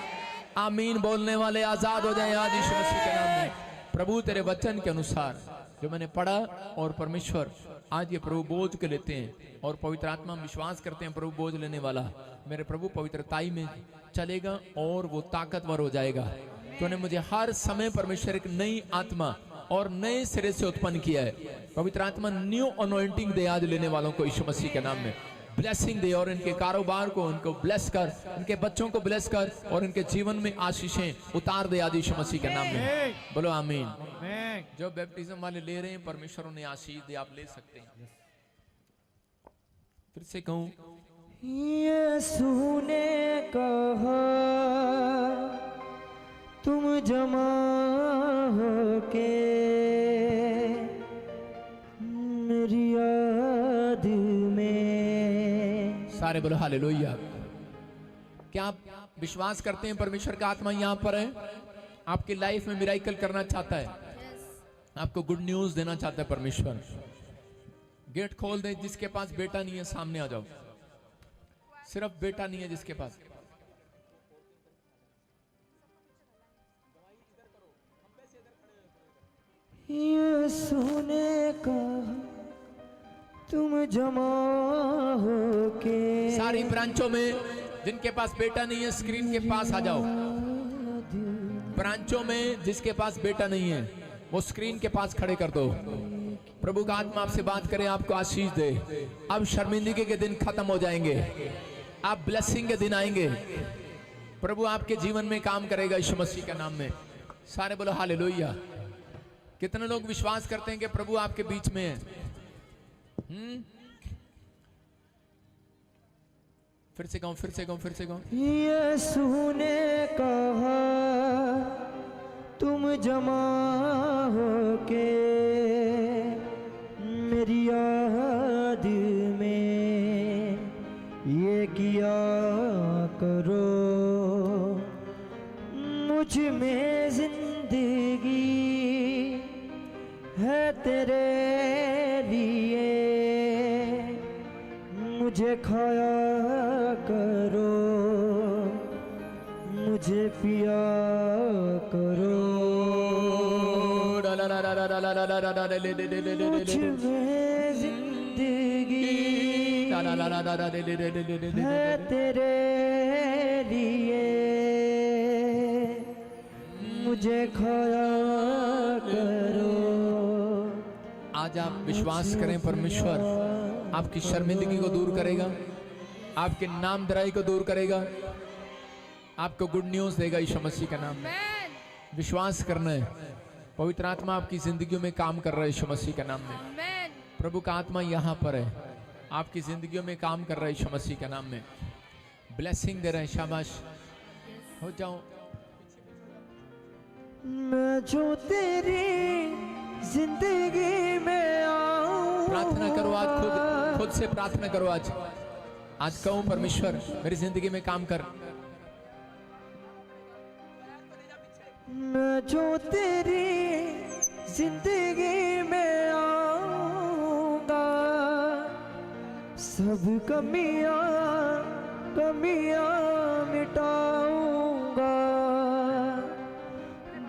आमीन बोलने वाले आजाद हो जाएं आज यीशु मसीह के नाम में। प्रभु तेरे वचन के अनुसार जो मैंने पढ़ा, और परमेश्वर आज ये प्रभु बोझ के लेते हैं, और पवित्र आत्मा हम विश्वास करते हैं प्रभु बोझ लेने वाला मेरे प्रभु पवित्रताई में चलेगा और वो ताकतवर हो जाएगा। तूने मुझे हर समय परमेश्वर एक नई आत्मा और नए सिरे से उत्पन्न किया है। पवित्र आत्मा न्यू अनॉइंटिंग दे आज लेने वालों को यीशु मसीह के नाम में, ब्लेसिंग दे, और इनके कारोबार को उनको ब्लेस कर, इनके बच्चों को ब्लेस कर, और इनके जीवन में आशीषें उतार दे आज यीशु मसीह के नाम में। बोलो आमीन। जो बैप्टिज्म वाले ले रहे हैं परमेश्वर उन्हें आशीष दे, आप ले सकते हैं। फिर से कहूं, यीशु ने कहा तुम जमा होके मेरी याद में। सारे बोलो हालेलुया। क्या आप विश्वास करते हैं परमेश्वर का आत्मा यहाँ पर है, आपकी लाइफ में मिराइकल करना चाहता है, आपको गुड न्यूज देना चाहता है परमेश्वर। गेट खोल दे, जिसके पास बेटा नहीं है सामने आ जाओ। सिर्फ बेटा नहीं है जिसके पास, यीशु ने कहा तुम जमा होके। सारी ब्रांचों में जिनके पास बेटा नहीं है स्क्रीन के पास आ जाओ। ब्रांचों में जिसके पास बेटा नहीं है वो स्क्रीन के पास खड़े कर दो। प्रभु का आत्मा आपसे बात करे, आपको आशीष दे। अब शर्मिंदगी के दिन खत्म हो जाएंगे, आप ब्लेसिंग के दिन आएंगे। प्रभु आपके जीवन में काम करेगा यीशु मसीह के नाम में। सारे बोलो हालेलुया। कितने लोग विश्वास करते हैं कि प्रभु आपके बीच में है? फिर से कहूं, फिर से कहूं, फिर से कहूं। यीशु ने कहा तुम जमा होके मेरी याद में ये किया करो, मुझ में जिंदगी है तेरे लिए, मुझे खाया करो, मुझे पिया करो, मुझ में जिंदगी है तेरे लिए, मुझे खाया करो। आज आप विश्वास करें परमेश्वर आपकी शर्मिंदगी को दूर करेगा, आपके नामधराई को दूर करेगा, आपको गुड न्यूज देगा यीशु मसीह के नाम में। विश्वास करना है, पवित्र आत्मा आपकी जिंदगियों में काम कर रहा है यीशु मसीह के नाम में। प्रभु का आत्मा यहाँ पर है, आपकी जिंदगियों में काम कर रहा है यीशु मसीह के नाम में। ब्लेसिंग दे रहे हैं, शाबाश हो जाओ। मैं जो तेरी जिंदगी में आऊं, प्रार्थना करो आज, खुद से प्रार्थना करो आज। आज कहूं परमेश्वर मेरी जिंदगी में काम कर। मैं जो तेरी जिंदगी में आऊंगा, सब कमियां मिटाऊंगा,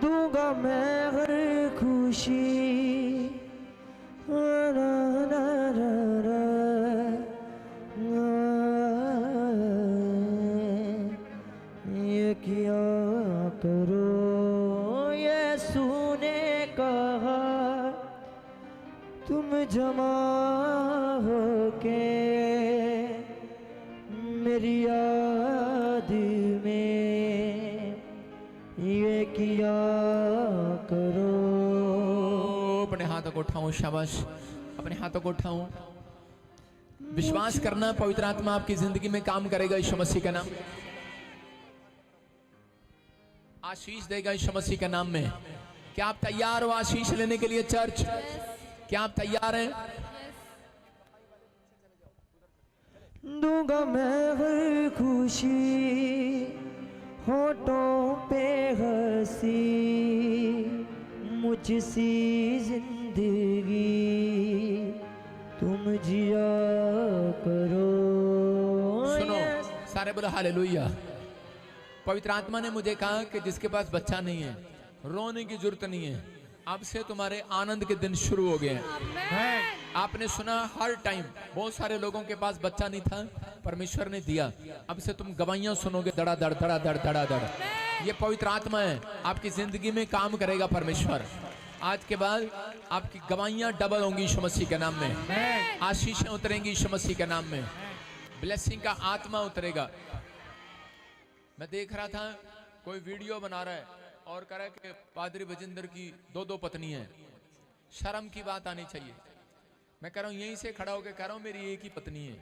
दूंगा मैं हर खुशी, ये किया करो यीशु ने कहा, तुम जमा होके मेरी याद में ये किया करो। अपने हाथों को उठाऊं, शाबाश, अपने हाथों को उठाऊं। विश्वास करना, पवित्र आत्मा आपकी जिंदगी में काम करेगा यीशु मसीह का नाम, आशीष देगा यीशु मसीह के नाम में। क्या आप तैयार हो आशीष लेने के लिए चर्च? क्या आप तैयार हैं? दूंगा मैं हर खुशी, होठों पे हंसी, मुझसी जिंदगी तुम जिया करो। सुनो सारे बोलो हालेलुया। पवित्र आत्मा ने मुझे कहा कि जिसके पास बच्चा नहीं है, रोने की जरूरत नहीं है, अब से तुम्हारे आनंद के दिन शुरू हो गए हैं। आपने सुना हर टाइम बहुत सारे लोगों के पास बच्चा नहीं था, परमेश्वर ने दिया। अब से तुम गवाहियां सुनोगे, धड़ा धड़ धड़ा धड़ धड़ा धड़। ये पवित्र आत्मा है, आपकी जिंदगी में काम करेगा परमेश्वर। आज के बाद आपकी गवाहियां डबल होंगी यीशु मसीह के नाम में, आशीषें उतरेंगी यीशु मसीह के नाम में, ब्लेसिंग का आत्मा उतरेगा। मैं देख रहा था कोई वीडियो बना रहा है और कह रहा है कि पादरी बजिंदर की 2 पत्नी है। शर्म की बात आनी चाहिए। मैं कह रहा हूं यहीं से खड़ा होकर कह रहा हूं मेरी एक ही पत्नी है।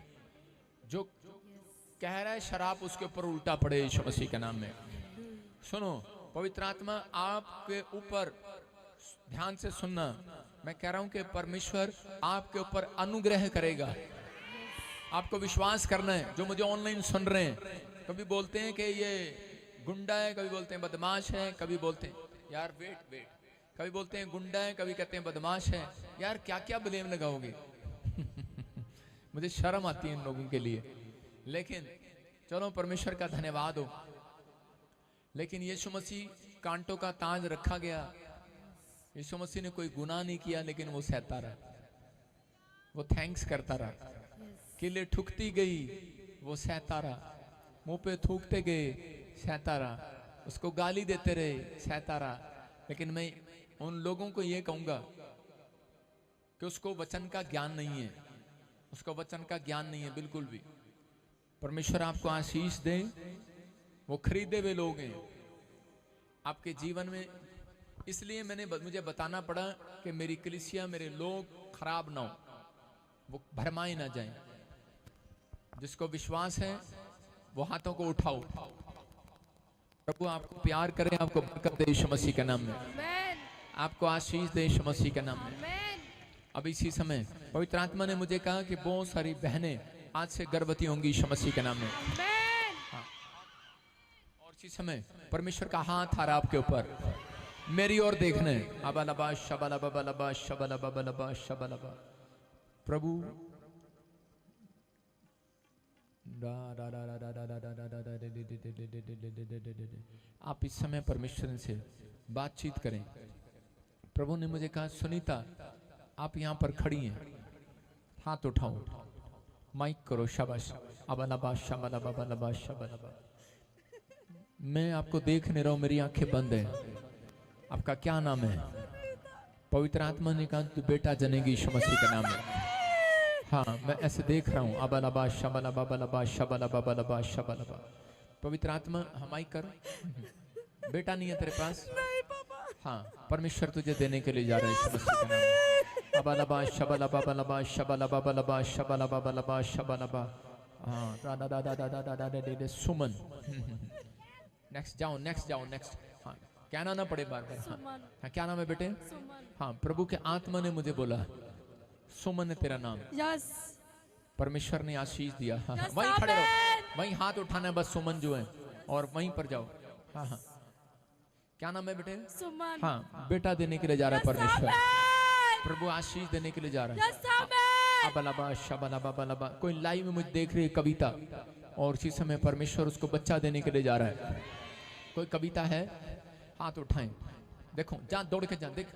जो कह रहा है शराब उसके ऊपर उल्टा पड़े यीशु मसीह के नाम में। सुनो पवित्र आत्मा आपके ऊपर, ध्यान से सुनना, मैं कह रहा हूं कि परमेश्वर आपके ऊपर अनुग्रह करेगा। आपको विश्वास करना है। जो मुझे ऑनलाइन सुन रहे हैं, कभी बोलते हैं कि ये गुंडा है, कभी बोलते हैं बदमाश है, कभी बोलते हैं यार वेट, कभी बोलते हैं गुंडा है, कभी कहते हैं बदमाश है। यार क्या क्या ब्लेम लगाओगे? मुझे शर्म आती है इन लोगों के लिए, लेकिन चलो परमेश्वर का धन्यवाद हो। लेकिन यीशु मसीह कांटों का ताज रखा गया। यीशु मसीह ने कोई गुनाह नहीं किया, लेकिन वो सहता रहा, वो थैंक्स करता रहा। किले ठुकती गई, वो सहता रहा। मुंह पे थूकते गए, सहता रहा। उसको गाली देते रहे, सहता रहा। लेकिन मैं उन लोगों को ये कहूंगा कि उसको वचन का ज्ञान नहीं है, उसको वचन का ज्ञान नहीं है बिल्कुल भी। परमेश्वर आपको आशीष दे। वो खरीदे हुए लोग हैं आपके जीवन में, इसलिए मुझे बताना पड़ा कि मेरी कलीसिया, मेरे लोग खराब ना हो, वो भरमाए ना जाएं। जिसको विश्वास है वो हाथों को उठाओ। प्रभु आपको प्यार करे, आपको बरकत दे यीशु मसीह के नाम में, आपको आशीष दे यीशु मसीह के नाम में। अब इसी समय पवित्र आत्मा ने मुझे कहा कि बहुत सारी बहनें आज से गर्भवती होंगी यीशु मसीह के नाम में। हाँ। और इसी समय परमेश्वर का हाथ आ रहा आपके ऊपर, मेरी ओर देखने। अबलबा शबलबा शबलबा शबलबा। प्रभु आप इस समय परमेश्वर से बातचीत करें। प्रभु ने मुझे कहा सुनीता आप यहाँ पर खड़ी हैं, हाथ उठाओ, माइक करो, शाबाश। अबलबा शबलबा बलबा शबलबा। मैं आपको देख नहीं रहा हूं, मेरी आंखें बंद है। आपका क्या नाम है? पवित्र आत्मा ने कहा तू बेटा जनेगी यीशु मसीह के नाम में। हाँ, मैं ऐसे देख रहा हूँ। अबलबा शबलबा बलबा शबलबा बलबा शबलबा। पवित्र आत्मा हमाई कर। बेटा नहीं है तेरे पास? नहीं पापा। हाँ, परमेश्वर तुझे देने के लिए जा रहे हैं यीशु मसीह के नाम में। अबलबा शबलबा बलबा शबलबा बलबा शबलबा बलबा शबलबा। हाँ, दा दा दा दा दा दा दा दे दे सुमन। नेक्स्ट जाओ, नेक्स्ट जाओ, नेक्स्ट। हाँ, क्या ना पड़े बार बार। हाँ, क्या नाम है बेटे? हाँ, प्रभु के आत्मा ने मुझे बोला सुमन है तेरा नाम। यस। परमेश्वर ने आशीष दिया। हाँ, Yes, वहीं खड़े रहो, Amen. वहीं हाथ उठाना है बस सुमन जो है, और वहीं पर जाओ। हाँ हाँ, क्या नाम है बेटे? सुमन। हाँ, बेटा देने के लिए जा रहा है परमेश्वर। प्रभु आशीष देने के लिए जा रहा है। अबलबा शबलबा बलबा। कोई लाइव में मुझे देख रही है कविता, और इसी समय परमेश्वर उसको बच्चा देने के लिए जा रहा है। कोई कविता है? हाथ उठाएं। देखो, जा दौड़ के जा, देख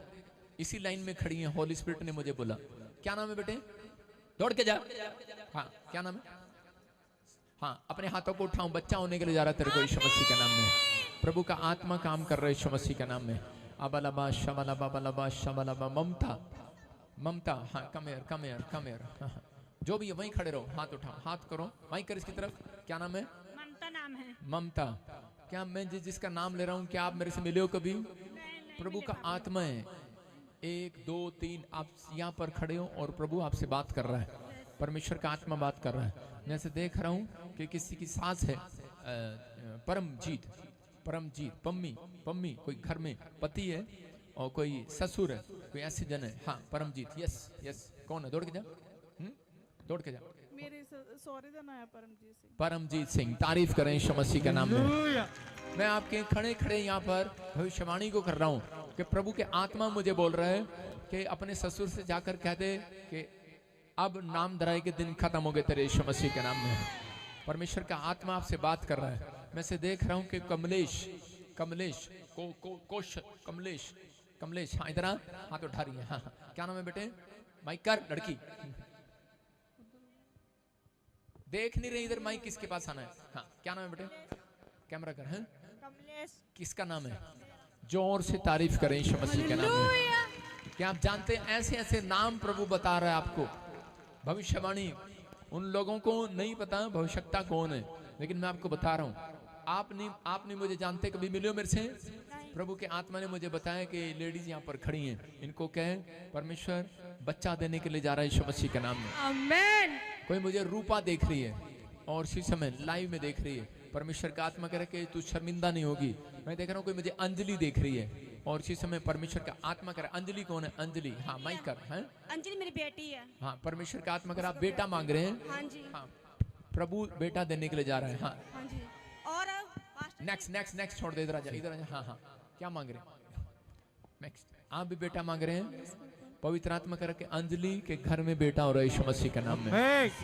इसी लाइन में खड़ी है। होली स्पिरिट ने मुझे बोला। क्या नाम है बेटे? दौड़ के जा। हाँ, क्या नाम है? हाँ, अपने हाथों को उठाऊं। बच्चा होने के लिए जा रहा है तेरे को यीशु मसीह के नाम में। प्रभु का आत्मा काम कर रहा है यीशु मसीह के नाम में। अबलबा शबलबा बलबा शबलबा। ममता, ममता। हाँ, come here, come here, come here. हाँ, जो भी है वहीं खड़े रहो, हाथ उठाओ, हाथ करो, वहीं कर इसकी तरफ। क्या नाम है? ममता नाम है। ममता। क्या मैं जिसका नाम ले रहा हूँ, क्या आप मेरे से मिले हो कभी? प्रभु का आत्मा है। 1 2 3 आप यहाँ पर खड़े हो और प्रभु आपसे बात कर रहा है। परमेश्वर का आत्मा बात कर रहा है। मैं ऐसे देख रहा हूँ कि किसी की सास है, परमजीत, परमजीत, पम्मी, पम्मी। कोई घर में पति है और कोई ससुर है, कोई ऐसे जन है। हाँ, परमजीत। Yes yes. कौन है? दौड़ के जा, दौड़ के जा। मेरे सॉरी का नाम है परमजीत सिंह। परमजीत सिंह। तारीफ करें यीशु मसीह के नाम में। मैं आपके खड़े खड़े यहाँ पर भविष्यवाणी को कर रहा हूँ कि प्रभु के आत्मा मुझे बोल रहा है कि अपने ससुर से जाकर कह दे कि अब नाम धराई के दिन खत्म हो गए तेरे यीशु मसीह के नाम में। परमेश्वर का आत्मा आपसे बात कर रहा है। मैं से देख रहा हूँ कि कमलेश, कमलेश कोश, कमलेश, कमलेश। हाँ, इधर हाथ उठा रही है। हाँ, क्या नाम है बेटे? माइक कर, लड़की देख नहीं रही इधर। माइक किसके पास आना है? हाँ, क्या नाम है बेटे? कैमरा कर। हैं? कमलेश। किसका नाम है? जोर से तारीफ करें यीशु मसीह के नाम में। क्या आप जानते हैं ऐसे ऐसे नाम प्रभु बता रहा है आपको? भविष्यवाणी उन लोगों को नहीं पता भविष्यता कौन है, लेकिन मैं आपको बता रहा हूँ। आपने मुझे जानते कभी मिले हो मेरे से? प्रभु के आत्मा ने मुझे बताया कि लेडीज यहाँ पर खड़ी हैं, इनको कहें परमेश्वर बच्चा देने के लिए जा रहा है यीशु मसीह के नाम में। आमेन। कोई मुझे रूपा देख रही है और इसी समय लाइव में देख रही है। परमेश्वर का आत्मा कह रहा है कि तू शर्मिंदा नहीं होगी। मैं देख रहा हूँ कोई मुझे अंजलि देख रही है और इसी समय परमेश्वर का आत्मा कह रहा है। अंजलि कौन है? अंजलि। हाँ, माइक कर। हैं? अंजलि मेरी बेटी है। हाँ, परमेश्वर का आत्मा कह रहा है आप बेटा मांग रहे हैं। हाँ जी। हाँ, प्रभु बेटा देने के लिए जा रहा है। हाँ, हाँ जी। और नेक्स्ट नेक्स्ट नेक्स्ट छोड़ दे, इधर आ जा, इधर आ जा। हाँ हाँ, क्या मांग रहे हैं? नेक्स्ट। आप भी बेटा मांग रहे हैं? पवित्र आत्मा कह रहा है कि अंजलि के घर में बेटा हो रहा है यीशु मसीह के नाम में।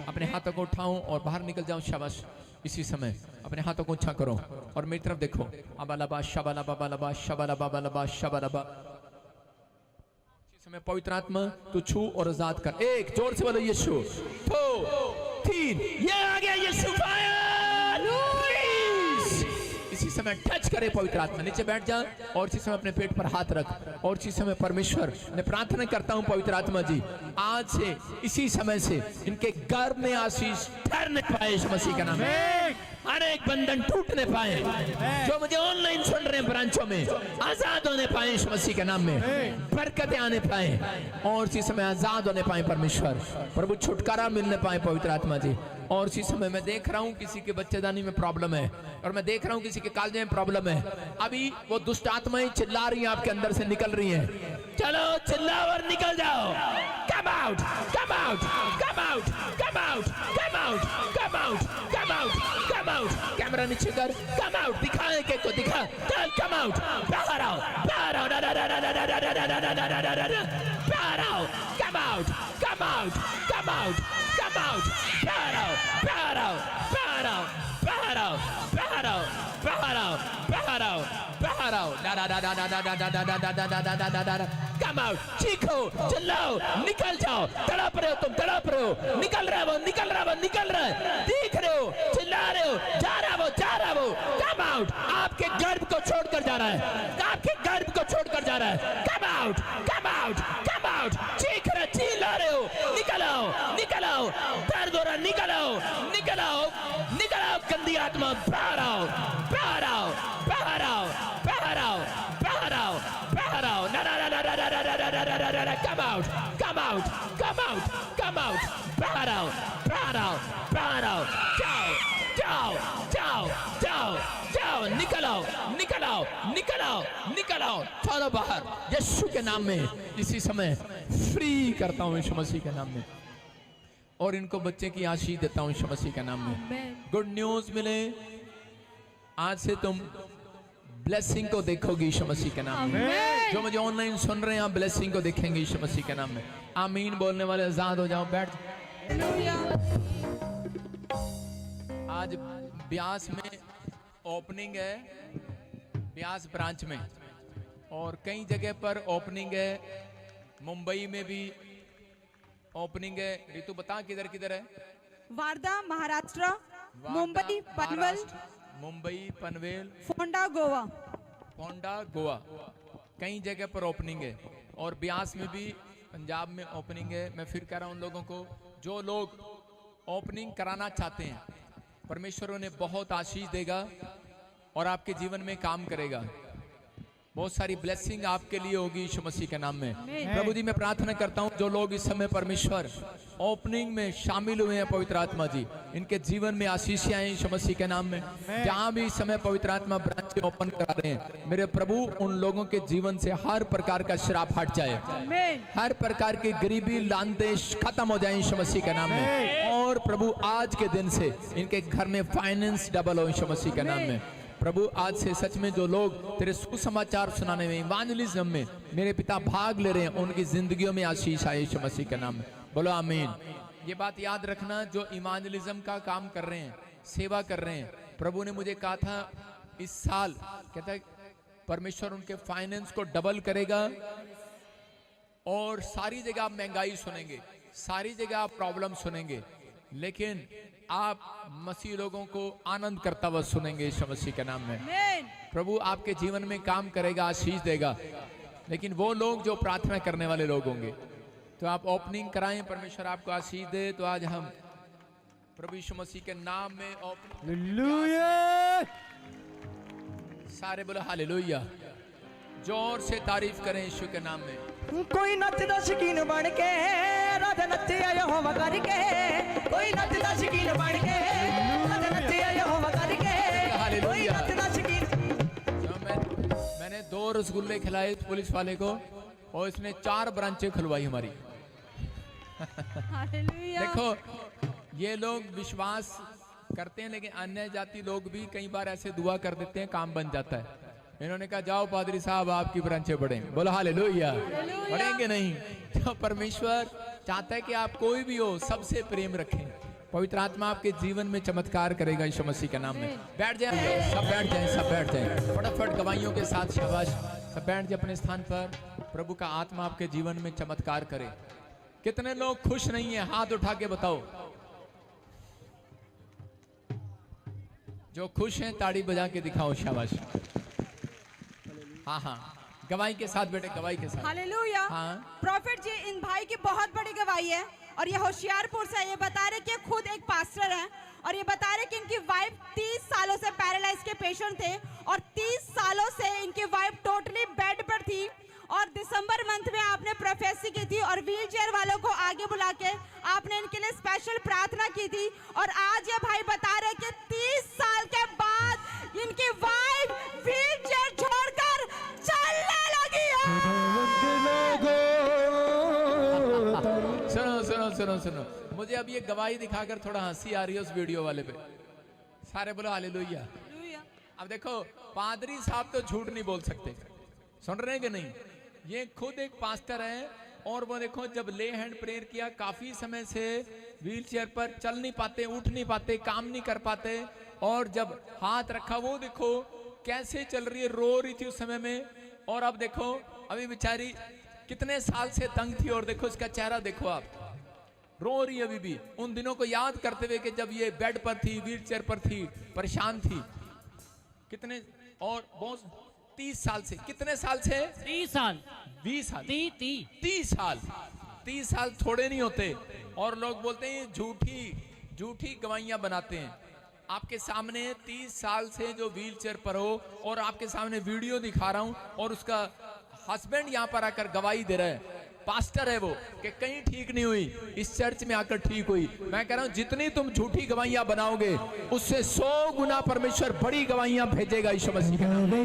अपने हाथों को उठाओ और बाहर निकल जाओ। शाबाश। इसी समय अपने हाथों को ऊंचा करो और मेरी तरफ देखो। अबलबा शबलबा बलबा शबलबा बलबा शबलबा। इसी समय पवित्र आत्मा तू छू और आजाद कर। 1 जोर से बोलो यीशु। 2 3 ये आ गया यीशु। फायर। इसी समय टच करे पवित्र आत्मा। नीचे बैठ जा और इसी समय अपने पेट पर हाथ रख और इसी समय परमेश्वर ने प्रार्थना करता हूं पवित्र आत्मा जी, आज से इसी समय से इनके गर्भ में आशीष ठहरने पाए यीशु मसीह का नाम में। हर एक बंधन टूटने पाए। जो मुझे ऑनलाइन सुन रहे हैं ब्रांचों में, आजाद होने पाए यीशु मसीह के नाम में। बरकतें आने पाए और इसी समय आजाद होने पाए परमेश्वर। प्रभु छुटकारा मिलने पाए पवित्र आत्मा जी। और इसी समय मैं देख रहा हूँ किसी के बच्चेदानी में प्रॉब्लम है और मैं देख रहा हूँ किसी के कालजे में प्रॉब्लम है। अभी वो दुष्ट आत्माएं चिल्ला रही हैं, आपके अंदर से निकल रही हैं। चलो चिल्लाओ और निकल जाओ। Come out, come out, come out, come out, come out, come out, come out, come out. Camera नीचे कर। Come out. दिखाएं के को दिखा। चल कम आउट। बाहर आओ, बाहर आओ, बाहर आओ। Come out, come out, come out, come out. बाहर आओ, बाहर आओ, बाहर आओ, बाहर आओ, बाहर आओ, बाहर आओ, बाहर आओ, बाहर आओ। डा डा डा डा डा डा डा डा डा डा डा डा डा डा डा। Come out. चीखो, चिल्लाओ, निकल जाओ। तड़प रहे हो तुम, तड़प रहे हो। निकल रहा है वो, निकल रहा है वो, निकल रहा है। दिख रहे हो, चिल्ला रहे हो, जा रहा वो, जा रहा वो। Come out. आपके गर्भ को छोड़कर जा रहा है, आपके गर्भ को छोड़कर जा रहा है। Come out, come out, come out. चीख रहे, चिल्ला रहे हो। निकल आओ, निकल आओ, दर्द हो रहा, निकल आओ, निकल आओ, निकल आओ, गंदी आत्मा, बाहर आओ, बाहर आओ, बाहर आओ, बाहर आओ, बाहर आओ, बाहर आओ, ना ना ना ना ना ना ना ना ना ना ना ना, come out, come out, come out, come out, बाहर आओ, बाहर आओ, बाहर आओ, जाओ, जाओ, जाओ, जाओ, जाओ, निकल आओ, निकल आओ, निकल आओ, निकल आओ, चलो बाहर, यीशु के नाम में इसी समय फ्री करता हूँ यीशु मसीह के नाम में, और इनको बच्चे की आशीष देता हूँ यीशु मसीह के नाम में। गुड न्यूज मिले, आज से तुम ब्लेसिंग को देखोगे यीशु मसीह के नाम में। जो मुझे ऑनलाइन सुन रहे हैं, आप ब्लेसिंग को देखेंगे यीशु मसीह के नाम में। आमीन बोलने वाले आजाद हो जाओ, बैठ। आज ब्यास में ओपनिंग है, ब्यास ब्रांच में, और कई जगह पर ओपनिंग है, मुंबई में भी ओपनिंग है। रितु बता किधर किधर है? वार्धा महाराष्ट्र, मुंबई पनवेल, मुंबई पनवेल, फोंडा गोवा, फोंडा गोवा, कई जगह पर ओपनिंग है, और ब्यास में भी, पंजाब में ओपनिंग है। मैं फिर कह रहा हूं उन लोगों को जो लोग ओपनिंग कराना चाहते हैं, परमेश्वर उन्हें बहुत आशीष देगा और आपके जीवन में काम करेगा। बहुत सारी ब्लेसिंग आपके लिए होगी यीशु मसीह के नाम में। प्रभु जी मैं प्रार्थना करता हूं जो लोग इस समय परमेश्वर ओपनिंग में शामिल हुए हैं, पवित्र आत्मा जी इनके जीवन में आशीषें आए यीशु मसीह के नाम में। जहां भी इस समय पवित्र आत्मा ब्रांच ओपन करा रहे हैं, मेरे प्रभु उन लोगों के जीवन से हर प्रकार का श्राप हट जाए, हर प्रकार की गरीबी लानते खत्म हो जाए यीशु मसीह के नाम में। और प्रभु आज के दिन से इनके घर में फाइनेंस डबल हो यीशु मसीह के नाम में। प्रभु आज से सच में जो लोग तेरे सुसमाचार सुनाने में, इवांजलिज्म में मेरे पिता भाग ले रहे हैं, उनकी जिंदगियों में आशीष आए यीशु मसीह के नाम में। बोलो आमीन। ये बात याद रखना, जो इवांजलिज्म का काम कर रहे हैं, सेवा कर रहे हैं, प्रभु ने मुझे कहा था इस साल, कहता है परमेश्वर उनके फाइनेंस को डबल करेगा, और सारी जगह आप महंगाई सुनेंगे, सारी जगह आप प्रॉब्लम सुनेंगे, लेकिन आप मसीह लोगों को आनंद करता हुआ सुनेंगे यीशु मसीह के नाम में। प्रभु आपके जीवन में काम करेगा, आशीष देगा। लेकिन वो लोग जो प्रार्थना करने वाले लोग होंगे, तो आप ओपनिंग कराएं, परमेश्वर आपको आशीष दे। तो आज हम प्रभु यीशु मसीह के नाम में हालेलुया, सारे बोलो हालेलुया, जोर से तारीफ करें यीशु के नाम में। कोई नचदा शकीन बन के राधा नचे यहोवा करके, कोई नचदा शकीन बन के राधा नचे यहोवा करके, कोई नचदा शकीन। मैंने 2 रसगुल्ले खिलाए पुलिस वाले को, और इसने 4 ब्रांचें खुलवाई हमारी। देखो ये लोग विश्वास करते हैं, लेकिन अन्य जाति लोग भी कई बार ऐसे दुआ कर देते हैं, काम बन जाता है। इन्होंने कहा जाओ पादरी साहब आपकी ब्रांचें बढ़ें। बोलो हालेलुया। बढ़ेंगे नहीं, तो परमेश्वर चाहता है कि आप कोई भी हो सबसे प्रेम रखें। पवित्र आत्मा आपके जीवन में चमत्कार करेगा यीशु मसीह के नाम में। बैठ जाए, सब बैठ जाए, सब बैठ जाए फटाफट गवाहियों के साथ। शाबाश, सब बैठ जाए अपने स्थान पर। प्रभु का आत्मा आपके जीवन में चमत्कार करे। कितने लोग खुश नहीं है, हाथ उठा के बताओ। जो खुश हैं ताड़ी बजा के दिखाओ। शाबाश, हाँ हाँ, गवाही के साथ बेटे, गवाही के साथ। हालेलुया। हाँ। प्रॉफिट जी, इन भाई की बहुत बड़ी गवाही है, और ये होशियारपुर से। ये बता रहे कि खुद एक पास्टर है, और ये बता रहे कि इनकी वाइफ 30 सालों से पैरालाइज के पेशेंट थे, और 30 सालों से इनकी वाइफ टोटली बेड पर थी। और दिसंबर मंथ में आपने प्रोफेसी की थी, और व्हील चेयर वालों को आगे बुला के आपने इनके लिए स्पेशल प्रार्थना की थी। और आज ये भाई बता रहे कि 30 साल के बाद इनकी वाइफ व्हील चेयर छोड़कर चलने लगी है। सुनो सुनो सुनो सुनो, मुझे अब ये गवाही दिखाकर थोड़ा हंसी आ रही है उस वीडियो वाले पे। सारे बोलो हालेलुया। अब देखो, पादरी साहब तो झूठ नहीं बोल सकते, सुन रहे हैं कि नहीं? ये खुद एक पास्टर है, और वो देखो जब ले हैंड प्रेयर किया, काफी समय से व्हील चेयर पर चल नहीं पाते, उठ नहीं पाते, काम नहीं कर पाते, और जब हाथ रखा वो देखो कैसे चल रही है, रो रही थी उस समय में। और अब देखो अभी बेचारी कितने साल से तंग थी, और देखो इसका चेहरा देखो आप, रो रही है अभी भी उन दिनों को याद करते हुए कि जब ये बेड पर थी, व्हील चेयर पर थी, परेशान थी। कितने, और बहुत 30 साल से, कितने साल से? 30 साल, 20 साल, 30 30 साल, 30 साल थोड़े नहीं होते। और लोग बोलते हैं झूठी गवाहियां बनाते हैं। आपके सामने 30 साल से जो व्हील चेयर पर हो और आपके सामने वीडियो दिखा रहा हूं और उसका हस्बैंड यहां पर आकर गवाही दे रहा है, पास्टर है वो, कि कहीं ठीक नहीं हुई, इस चर्च में आकर ठीक हुई। मैं कह रहा हूं जितनी तुम झूठी गवाहियां बनाओगे उससे 100 गुना परमेश्वर बड़ी गवाहियां भेजेगा यीशु मसीह के नाम में।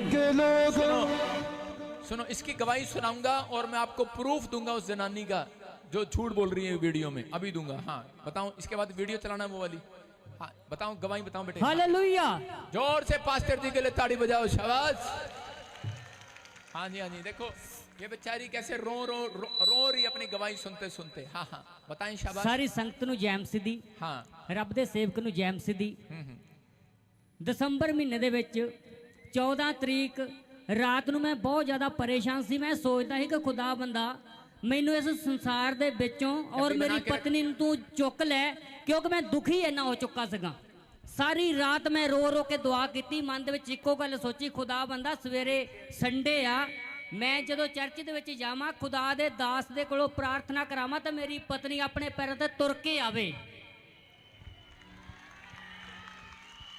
सुनो, इसकी गवाही सुनाऊंगा और मैं आपको प्रूफ दूंगा उस जनानी का जो झूठ बोल रही है वीडियो में, अभी दूंगा। हाँ बताऊं, इसके बाद वीडियो चलाना वो वाली। हाँ बताऊं, गवाही बताऊं बेटे। हालेलुया। जोर से पास्टर जी के लिए ताड़ी बजाओ, शाबाश। हाँ जी, हाँ जी, देखो ये बेचारी कैसे रो रही अपनी गवाही सुनते सुनते। हाँ हाँ बताएं, शाबाश। सारी संगत ਨੂੰ ਜੈ ਮਸੀਹ ਦੀ। हाँ ਰੱਬ ਦੇ ਸੇਵਕ ਨੂੰ ਜੈ ਮਸੀਹ ਦੀ। ਦਸੰਬਰ ਮਹੀਨੇ ਦੇ ਵਿੱਚ 14 ਤਰੀਕ ਰਾਤ ਨੂੰ ਮੈਂ ਬਹੁਤ ਜ਼ਿਆਦਾ ਪਰੇਸ਼ਾਨ ਸੀ। ਮੈਂ ਸੋਚਦਾ ਸੀ ਕਿ ਖੁਦਾ ਬੰਦਾ ਮੈਨੂੰ ਇਸ ਸੰਸਾਰ ਦੇ ਵਿੱਚੋਂ ਔਰ ਮੇਰੀ ਪਤਨੀ ਨੂੰ ਤੂੰ ਚੁੱਕ ਲੈ, ਕਿਉਂਕਿ ਮੈਂ ਦੁਖੀ ਇੰਨਾ ਹੋ ਚੁੱਕਾ ਸੀਗਾ। ਸਾਰੀ ਰਾਤ ਮੈਂ ਰੋ ਰੋ ਕੇ ਦੁਆ ਕੀਤੀ, ਮਨ ਦੇ ਵਿੱਚ ਇੱਕੋ ਗੱਲ ਸੋਚੀ, ਖੁਦਾ ਬੰਦਾ ਸਵੇਰੇ ਸੰਡੇ ਆ, ਮੈਂ ਜਦੋਂ ਚਰਚ ਦੇ ਵਿੱਚ ਜਾਵਾਂ, ਖੁਦਾ ਦੇ ਦਾਸ ਦੇ ਕੋਲੋਂ ਪ੍ਰਾਰਥਨਾ ਕਰਾਵਾਂ ਤਾਂ ਮੇਰੀ ਪਤਨੀ ਆਪਣੇ ਪੈਰਾਂ ਤੇ ਤੁਰ ਕੇ ਆਵੇ।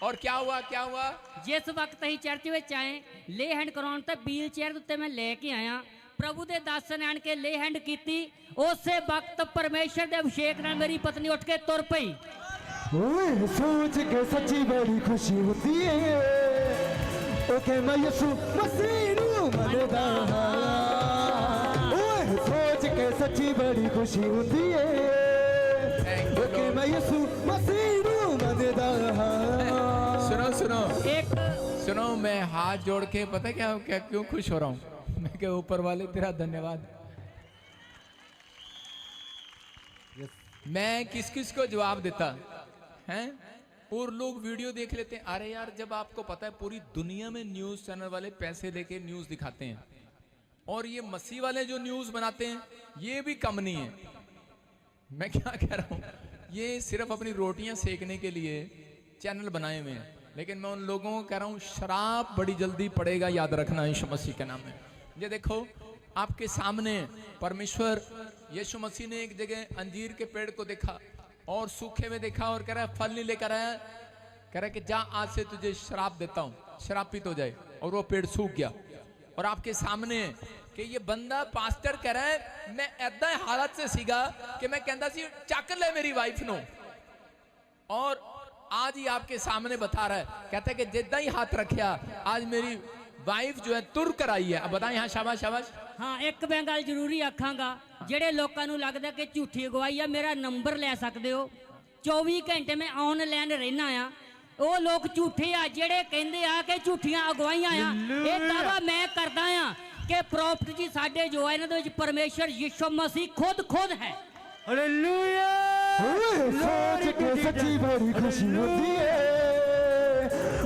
और क्या हुआ, क्या हुआ? ਜਿਸ ਵਕਤ ਅਸੀਂ ਚਰਚ ਵਿੱਚ ਆਏ, ਲੇ ਹੈਂਡ ਕਰਾਉਣ ਤੇ ਵੀਲ ਚੇਅਰ ਦੇ ਉੱਤੇ ਮੈਂ ਲੈ ਕੇ ਆਇਆ, ਪ੍ਰਭੂ ਦੇ ਦਾਸ ਨੇ ਆਣ ਕੇ ਲੇ ਹੈਂਡ ਕੀਤੀ, ਉਸੇ ਵਕਤ ਪਰਮੇਸ਼ਰ ਦੇ ਅਭਿਸ਼ੇਕ ਨਾਲ ਮੇਰੀ ਪਤਨੀ ਉੱਠ ਕੇ ਤੁਰ ਪਈ। ओए सोच के सच्ची बड़ी खुशी होती है, ओके मैं यीशु मसीह नू मनदा हां। ओए सोच के सच्ची बड़ी खुशी होती है, ओके मैं यीशु मसीह नू मनदा हां। सुनो सुनो एक सुनो, मैं हाथ जोड़ के पता क्या क्यों खुश हो रहा हूँ? मैं क्या, ऊपर वाले तेरा धन्यवाद। मैं किस किस को जवाब देता हैं? और लोग वीडियो देख लेते हैं। अरे यार, जब आपको पता है पूरी दुनिया में न्यूज चैनल वाले पैसे लेके न्यूज दिखाते हैं और ये मसीह वाले जो न्यूज बनाते हैं ये भी कम नहीं है। मैं क्या कह रहा हूँ, ये सिर्फ अपनी रोटियां सेकने के लिए चैनल बनाए हुए हैं, लेकिन मैं उन लोगों को कह रहा हूँ शराब बड़ी जल्दी पड़ेगा, याद रखना यीशु मसीह के नाम में। ये देखो आपके सामने परमेश्वर यीशु मसीह ने एक जगह अंजीर के पेड़ को देखा और सूखे में देखा और कह रहा है फल नहीं लेकर आया, कह रहा है कि जा आज से तुझे शराब देता हूँ, शराब पीत हो जाए। और वो पेड़ सूख गया और आपके सामने कि ये बंदा पास्टर कह रहा है मैं ऐदा हालत से सीगा कि मैं कहता सी चक ले मेरी वाइफ नो, और आज ही आपके सामने बता रहा है, कहता है कि जिदा ही हाथ रखा आज मेरी वाइफ जो है तुर कर आई है। अब बताएं, हाँ शाबाश शाबाश। हाँ, एक मैं गल जरूरी आखांगा, ਜਿਹੜੇ ਲੋਕਾਂ ਨੂੰ ਲੱਗਦਾ ਕਿ ਝੂਠੀ ਅਗਵਾਈ ਆ, ਮੇਰਾ ਨੰਬਰ ਲੈ ਸਕਦੇ ਹੋ। 24 ਘੰਟੇ ਮੈਂ ਆਨਲਾਈਨ ਰਹਿਣਾ ਆ। ਉਹ ਲੋਕ ਝੂਠੇ ਆ ਜਿਹੜੇ ਕਹਿੰਦੇ ਆ ਕਿ ਝੂਠੀਆਂ ਅਗਵਾਈਆਂ ਆ। ਇਹ ਦਾਵਾ ਮੈਂ ਕਰਦਾ ਆ ਕਿ ਪ੍ਰੋਫਟ ਜੀ ਸਾਡੇ ਜੋ ਆ ਇਹਨਾਂ ਦੇ ਵਿੱਚ ਪਰਮੇਸ਼ਰ ਯਿਸੂ ਮਸੀਹ ਖੁਦ ਹੈ। हालेलुया। ओए सोच के सच्ची बड़ी खुशी होती है,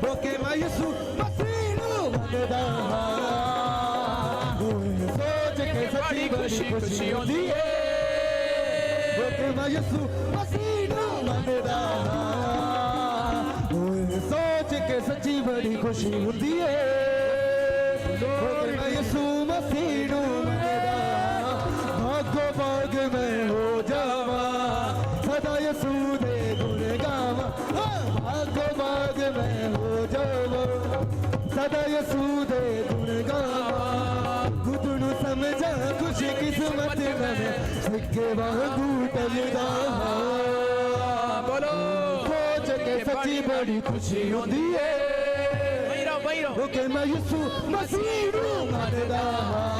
ओके मैं यीशु मसीह नू मनदा हां। ओए सोच के सच्ची बड़ी खुशी होती है, ओके मैं यीशु मसीह नू मनदा हां। ओए सोच के सच्ची बड़ी खुशी होती है, ओके मैं यीशु मसीह नू मनदा हां। भागो भाग मैं हो जावा, सदा यीशु दे गुण गावा। भागो भाग मैं हो जावा, सदा यीशु दे गुण गावा। खुद नू समझा खुश किस्मत में सिक्के वांगू टलदा हां। बोलो सोच के सच्ची बड़ी खुशी होती है, वही रहो। ओके मैं यीशु मसीह नू मनदा हां।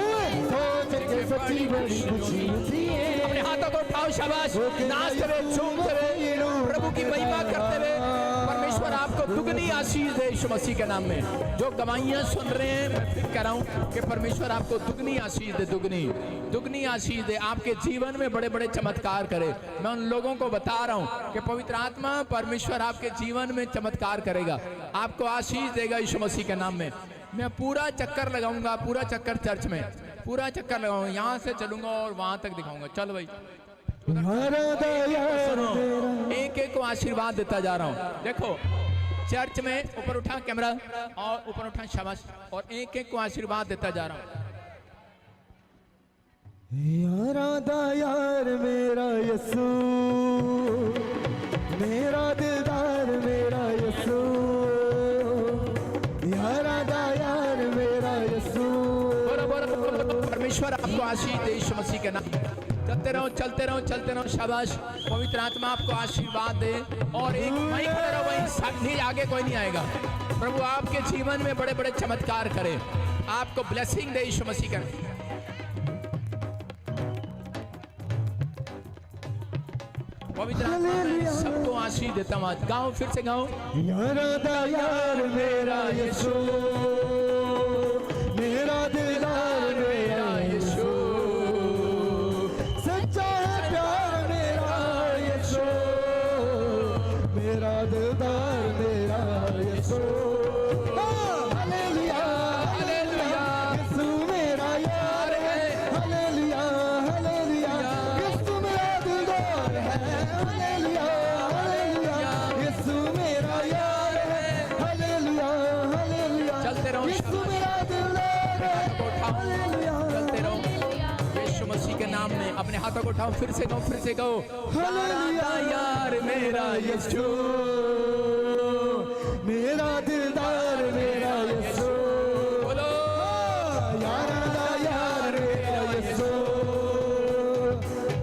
ओए सोच के सच्ची बड़ी खुशी होती है। अपने हाथों को उठाओ, शाबाश, नाचते हुए झूमते हुए प्रभु की महिमा करते हुए परमेश्वर आपको दुगनी आशीष दे यीशु मसीह के नाम में। जो गवाहियां सुन रहे हैं, मैं फिर कह रहा हूं कि परमेश्वर आपको दुगनी आशीष दे, दुगनी आशीष दे, आपके जीवन में बड़े बड़े चमत्कार करे। मैं उन लोगों को बता रहा हूं कि पवित्र आत्मा परमेश्वर आपके जीवन में चमत्कार करेगा, आपको आशीष देगा यीशु मसीह के नाम में। मैं पूरा चक्कर लगाऊंगा, पूरा चक्कर चर्च में पूरा चक्कर लगाऊंगा, यहाँ से चलूंगा और वहां तक दिखाऊंगा। चल भाई, एक एक को आशीर्वाद देता जा रहा हूँ। देखो चर्च में ऊपर उठा कैमरा और ऊपर उठा, शाबाश, और एक एक को आशीर्वाद देता जा रहा हूँ। यारा दा यार मेरा यसू, मेरा दिलदार मेरा यसू, यारा दा यार मेरा यसू। परमेश्वर आपको आशीष दे यीशु मसीह के नाम। चलते रहो चलते रहो चलते रहो, शाबाश। पवित्र आत्मा आपको आशीर्वाद दे। और एक वहीं खड़े रहो, वहीं नहीं, आगे कोई नहीं आएगा। प्रभु आपके जीवन में बड़े बड़े चमत्कार करे, आपको ब्लेसिंग दे यीशु मसीह का। पवित्र आत्मा मैं सबको आशीष देता हूँ। आज गाओ, फिर से गाओ। यारा दा यार मेरा यसू, मेरा दिलदार मेरा यसू, सच्चा है प्यार मेरा यसू, मेरा दिलदार मेरा यसू। हालेलुया हालेलुया, यसू मेरा यार है। हालेलुया हालेलुया, यसू मेरा दिलदार है। हालेलुया हालेलुया, यसू मेरा यार है। हालेलुया हालेलुया, चलते रहो, यसू मेरा दिलदार है। हालेलुया चलते रहो यीशु मसीह के नाम में। अपने हाथों को उठाओ, फिर से कहो, फिर से कहो। हालेलुया यार मेरा यसू, मेरा दिलदार मेरा यसू। बोलो यारा दा यार मेरा यसू,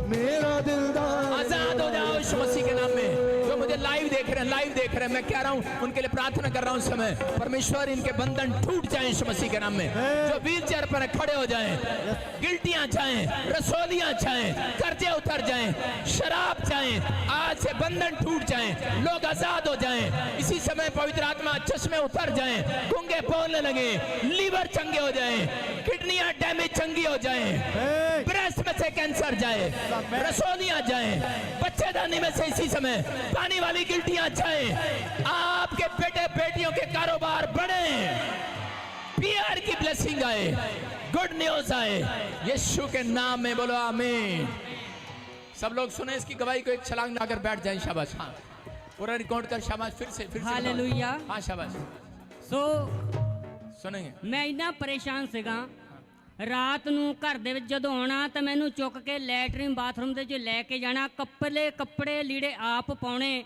मेरा दिलदार। आजाद हो जाओ यीशु मसीह के नाम में। जो मुझे लाइव देख रहे हैं, लाइव देख रहे हैं, मैं कह रहा हूँ उनके लिए प्रार्थना कर रहा हूँ इस समय। परमेश्वर इनके बंधन टूट जाए यीशु मसीह के नाम में। जो व्हील चेयर पर खड़े हो जाएं, गिल्टियां जाएं, रसोलियां जाएं, कर्जे उतर जाएं, शराब जाएं, आज से बंधन टूट जाएं, लोग आजाद हो जाएं। इसी समय पवित्र आत्मा चश्मे उतर जाएं, गूंगे बोलने लगे, लीवर चंगे हो जाएं, किडनियां डैमेज चंगी हो जाएं, ब्रेस्ट में से कैंसर जाए, रसोलियां जाएं, बच्चेदानी में से इसी समय पानी वाली गिल्टियां जाएं, आपके बेटे बेटियों के कारोबार बढ़े, पीआर की ब्लेसिंग आए, गुड न्यूज आए, यीशु के नाम में बोलो आमीन। सब लोग सुने इसकी गवाही को, एक छलांग लगाकर बैठ जाएं। शाबाश। हाँ, पूरा रिकॉर्ड कर। शाबाश। फिर से हालेलुया। हाँ शाबाश। ਸੋ सुनेंगे। ਮੈਂ ਇੰਨਾ ਪਰੇਸ਼ਾਨ ਸੀਗਾ, ਰਾਤ ਨੂੰ ਘਰ ਦੇ ਵਿੱਚ ਜਦੋਂ ਆਉਣਾ ਤਾਂ ਮੈਨੂੰ ਚੁੱਕ ਕੇ ਲੈਟਰਿਨ ਬਾਥਰੂਮ ਦੇ ਵਿੱਚ ਲੈ ਕੇ ਜਾਣਾ, ਕੱਪੜੇ ਲੀੜੇ ਆਪ ਪਾਉਣੇ,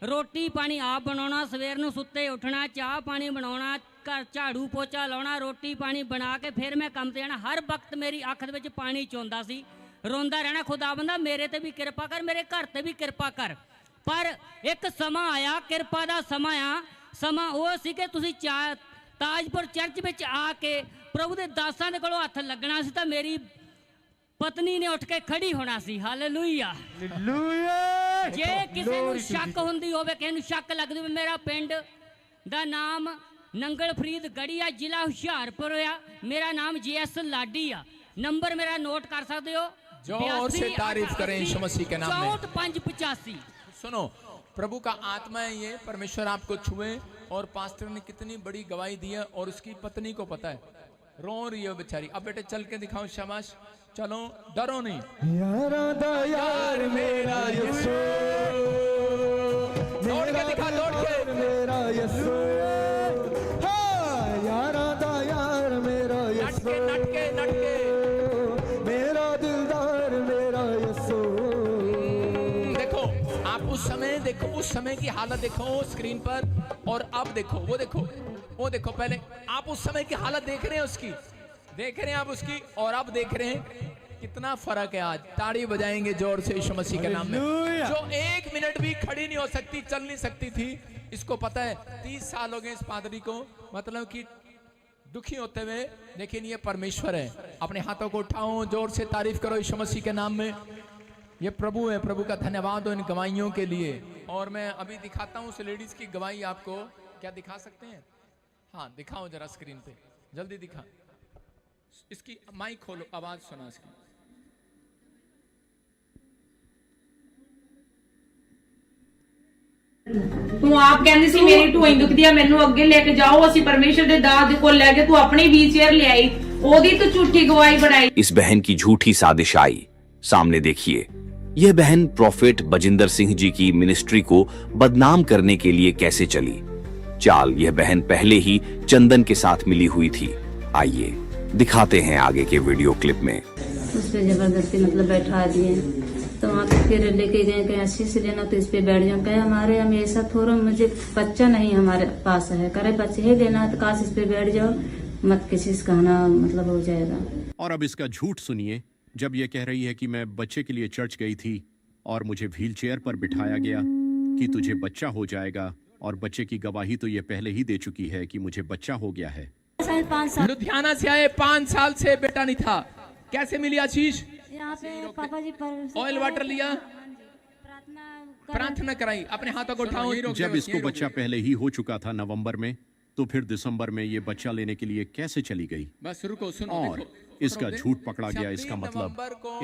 ਰੋਟੀ ਪਾਣੀ ਆਪ ਬਣਾਉਣਾ, ਸਵੇਰ ਨੂੰ ਸੁੱਤੇ ਉੱਠਣਾ, ਚਾਹ ਪਾਣੀ ਬਣਾਉਣਾ, ਘਰ ਝਾੜੂ ਪੋਚਾ ਲਾਉਣਾ, ਰੋਟੀ ਪਾਣੀ ਬਣਾ ਕੇ ਫਿਰ ਮੈਂ ਕੰਮ ਤੇ ਜਾਣਾ। ਹਰ ਵਕਤ ਮੇਰੀ ਅੱਖ ਦੇ ਵਿੱਚ ਪਾਣੀ ਚੋਂਦਾ ਸੀ, ਰੋਂਦਾ ਰਹਿਣਾ, ਖੁਦਾਵੰਦਾ ਮੇਰੇ ਤੇ ਵੀ ਕਿਰਪਾ ਕਰ, ਮੇਰੇ ਘਰ ਤੇ ਵੀ ਕਿਰਪਾ ਕਰ। ਪਰ ਇੱਕ ਸਮਾਂ ਆਇਆ, ਕਿਰਪਾ ਦਾ ਸਮਾਂ ਆ। ਸਮਾਂ ਉਹ ਸੀ ਕਿ ਤੁਸੀਂ ਤਾਜਪੁਰ ਚਰਚ ਵਿੱਚ ਆ ਕੇ ਪ੍ਰਭੂ ਦੇ ਦਾਸਾਂ ਦੇ ਕੋਲੋਂ ਹੱਥ ਲੱਗਣਾ ਸੀ ਤਾਂ ਮੇਰੀ ਪਤਨੀ ਨੇ ਉੱਠ ਕੇ ਖੜੀ ਹੋਣਾ ਸੀ। Hallelujah hallelujah. ਜੇ ਕਿਸੇ ਨੂੰ ਸ਼ੱਕ ਹੁੰਦੀ ਹੋਵੇ, ਕਿਸੇ ਨੂੰ ਸ਼ੱਕ ਲੱਗਦੀ ਹੋਵੇ, ਮੇਰਾ ਪਿੰਡ ਦਾ ਨਾਮ ਨੰਗਲ ਫਰੀਦ ਗੜੀਆ, ਜ਼ਿਲ੍ਹਾ ਹੁਸ਼ਿਆਰਪੁਰ ਆ। ਮੇਰਾ ਨਾਮ JS ਲਾਡੀ ਆ। ਨੰਬਰ ਮੇਰਾ ਨੋਟ ਕਰ ਸਕਦੇ ਹੋ, जोर से तारीफ करें यीशु मसीह के नाम में। 64-585। सुनो, प्रभु का आत्मा है ये, परमेश्वर आपको छुए। और पास्टर ने कितनी बड़ी गवाही दी है और उसकी पत्नी को पता है, रो रही है बेचारी। अब बेटे चल के दिखाओ, शाबाश, चलो, डरो नहीं। यारा दा यार मेरा यसू, दौड़ के दिखा, दौड़ के। मेरा यसू। हाँ, यारा दा यार मेरा यसू, नटके नटके मेरा दिलदार मेरा यसू। देखो, आप उस समय देखो, उस समय की हालत देखो स्क्रीन पर, और अब देखो, वो देखो, वो देखो। पहले आप उस समय की हालत देख रहे हैं, उसकी देख रहे हैं आप उसकी, और अब देख रहे हैं कितना फर्क है। आज ताड़ी बजाएंगे जोर से यीशु मसीह के नाम में। जो 1 मिनट भी खड़ी नहीं हो सकती, चल नहीं सकती थी, इसको पता है 30 साल हो गए इस पादरी को, मतलब कि दुखी होते हुए, लेकिन ये परमेश्वर है। अपने हाथों को उठाओ, जोर से तारीफ करो यीशु मसीह के नाम में। ये प्रभु है, प्रभु का धन्यवाद हो इन गवाहियों के लिए। और मैं अभी दिखाता हूँ उस लेडीज की गवाही आपको। क्या दिखा सकते हैं? हाँ, दिखाओ जरा स्क्रीन पे, जल्दी दिखा। इसकी माइक खोलो, आवाज सुना इसकी। ਤੂੰ ਆਪ ਕਹਿੰਦੀ ਸੀ ਮੇਰੀ ਢੂਈ ਦੁਖਦੀ ਆ, ਮੈਨੂੰ ਅੱਗੇ ਲੈ ਕੇ ਜਾਓ, ਅਸੀਂ ਪਰਮੇਸ਼ਰ ਦੇ ਦਾਸ ਦੇ ਕੋਲ ਲੈ ਕੇ, ਤੂੰ ਆਪਣੀ ਵੀਲਚੇਅਰ ਲਿਆਈ, ਉਹਦੀ ਤੂੰ ਝੂਠੀ ਗਵਾਹੀ बनाई। इस बहन की झूठी साजिश आई सामने। देखिए, यह बहन प्रोफेट बजिंदर सिंह जी की मिनिस्ट्री को बदनाम करने के लिए कैसे चली। चाल यह बहन पहले ही चंदन के साथ मिली हुई थी। आइए दिखाते हैं आगे के वीडियो क्लिप में। उस पर जबरदस्ती मतलब बैठा दिए। तो वहाँ पे फिर लेके गए, कहीं अच्छी से लेना तो इस पे बैठ जाओ। कहे हमारे हम ऐसा थोड़ा, मुझे बच्चा नहीं हमारे पास है, करे बच्चे ही लेना तो काश इस पे बैठ जाओ, मत किसी से कहना, मतलब हो जाएगा। और अब इसका झूठ सुनिए, जब ये कह रही है कि मैं बच्चे के लिए चर्च गई थी और मुझे व्हीलचेयर पर बिठाया गया कि तुझे बच्चा हो जाएगा, और बच्चे की गवाही तो ये पहले ही दे चुकी है कि मुझे बच्चा हो गया है। लुधियाना से आए, 5 साल से बेटा नहीं था, कैसे मिली आशीष? यहाँ पे पापा जी पर ऑयल वाटर लिया, प्रार्थना कराई, अपने हाथों को उठाओ। जब इसको बच्चा पहले ही हो चुका था नवंबर में, तो फिर दिसंबर में ये बच्चा लेने के लिए कैसे चली गई? बस रुको, सुनो, और देखो, इसका झूठ पकड़ा गया। इसका 26 मतलब नवंबर को,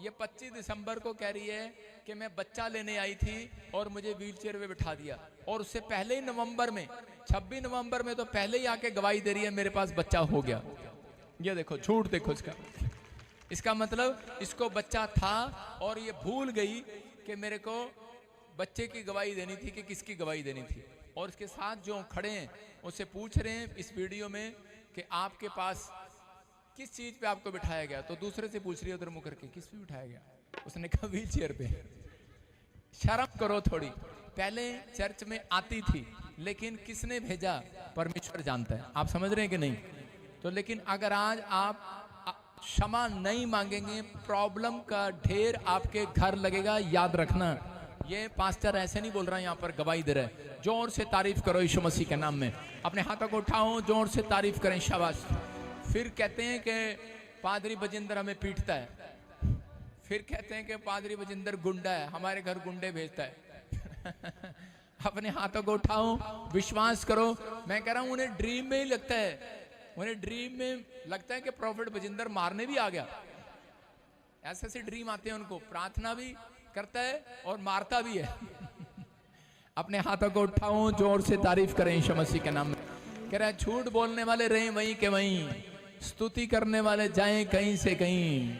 ये 25 दिसंबर को कह रही है कि मैं बच्चा लेने आई थी और मुझे व्हीलचेयर में बिठा दिया, और उससे पहले ही नवंबर में, 26 नवंबर में तो पहले ही आके गवाही दे रही है मेरे पास बच्चा हो गया। ये देखो झूठ, देखो इसका मतलब इसको बच्चा था और ये भूल गई कि मेरे को बच्चे की गवाही देनी थी कि किसकी गवाही देनी थी। और इसके साथ जो खड़े हैं उससे पूछ रहे हैं इस वीडियो में कि आपके पास किस चीज पे आपको बिठाया गया, तो दूसरे से पूछ रही है उधर मुंह करके, किस पे बिठाया गया? उसने कहा व्हील चेयर पे। शर्म करो थोड़ी, पहले चर्च में आती थी, लेकिन किसने भेजा परमेश्वर जानता है। आप समझ रहे हैं कि नहीं? तो लेकिन अगर आज आप क्षमा नहीं मांगेंगे, प्रॉब्लम का ढेर आपके घर लगेगा। याद रखना, ये पास्टर ऐसे नहीं बोल रहा है, यहाँ पर गवाही दे रहा है। जोर से तारीफ करो यीशु मसीह के नाम में, अपने हाथों को उठाओ, जोर से तारीफ करें, शाबाश। फिर कहते हैं कि पादरी बजिंदर हमें पीटता है, फिर कहते हैं कि पादरी बजिंदर गुंडा है, हमारे घर गुंडे भेजता है। अपने हाथों को उठाओ, विश्वास करो। मैं कह रहा हूं उन्हें ड्रीम में ही लगता है, उन्हें ड्रीम में लगता है कि प्रॉफिट बजिंदर मारने भी आ गया। ऐसे ऐसे ड्रीम आते हैं उनको, प्रार्थना भी करता है और मारता भी है। अपने हाथों को उठाओ, जोर से तारीफ करें यीशु मसीह के नाम में। कह रहा है झूठ बोलने वाले रहें वहीं के वहीं, स्तुति करने वाले जाएं कहीं से कहीं।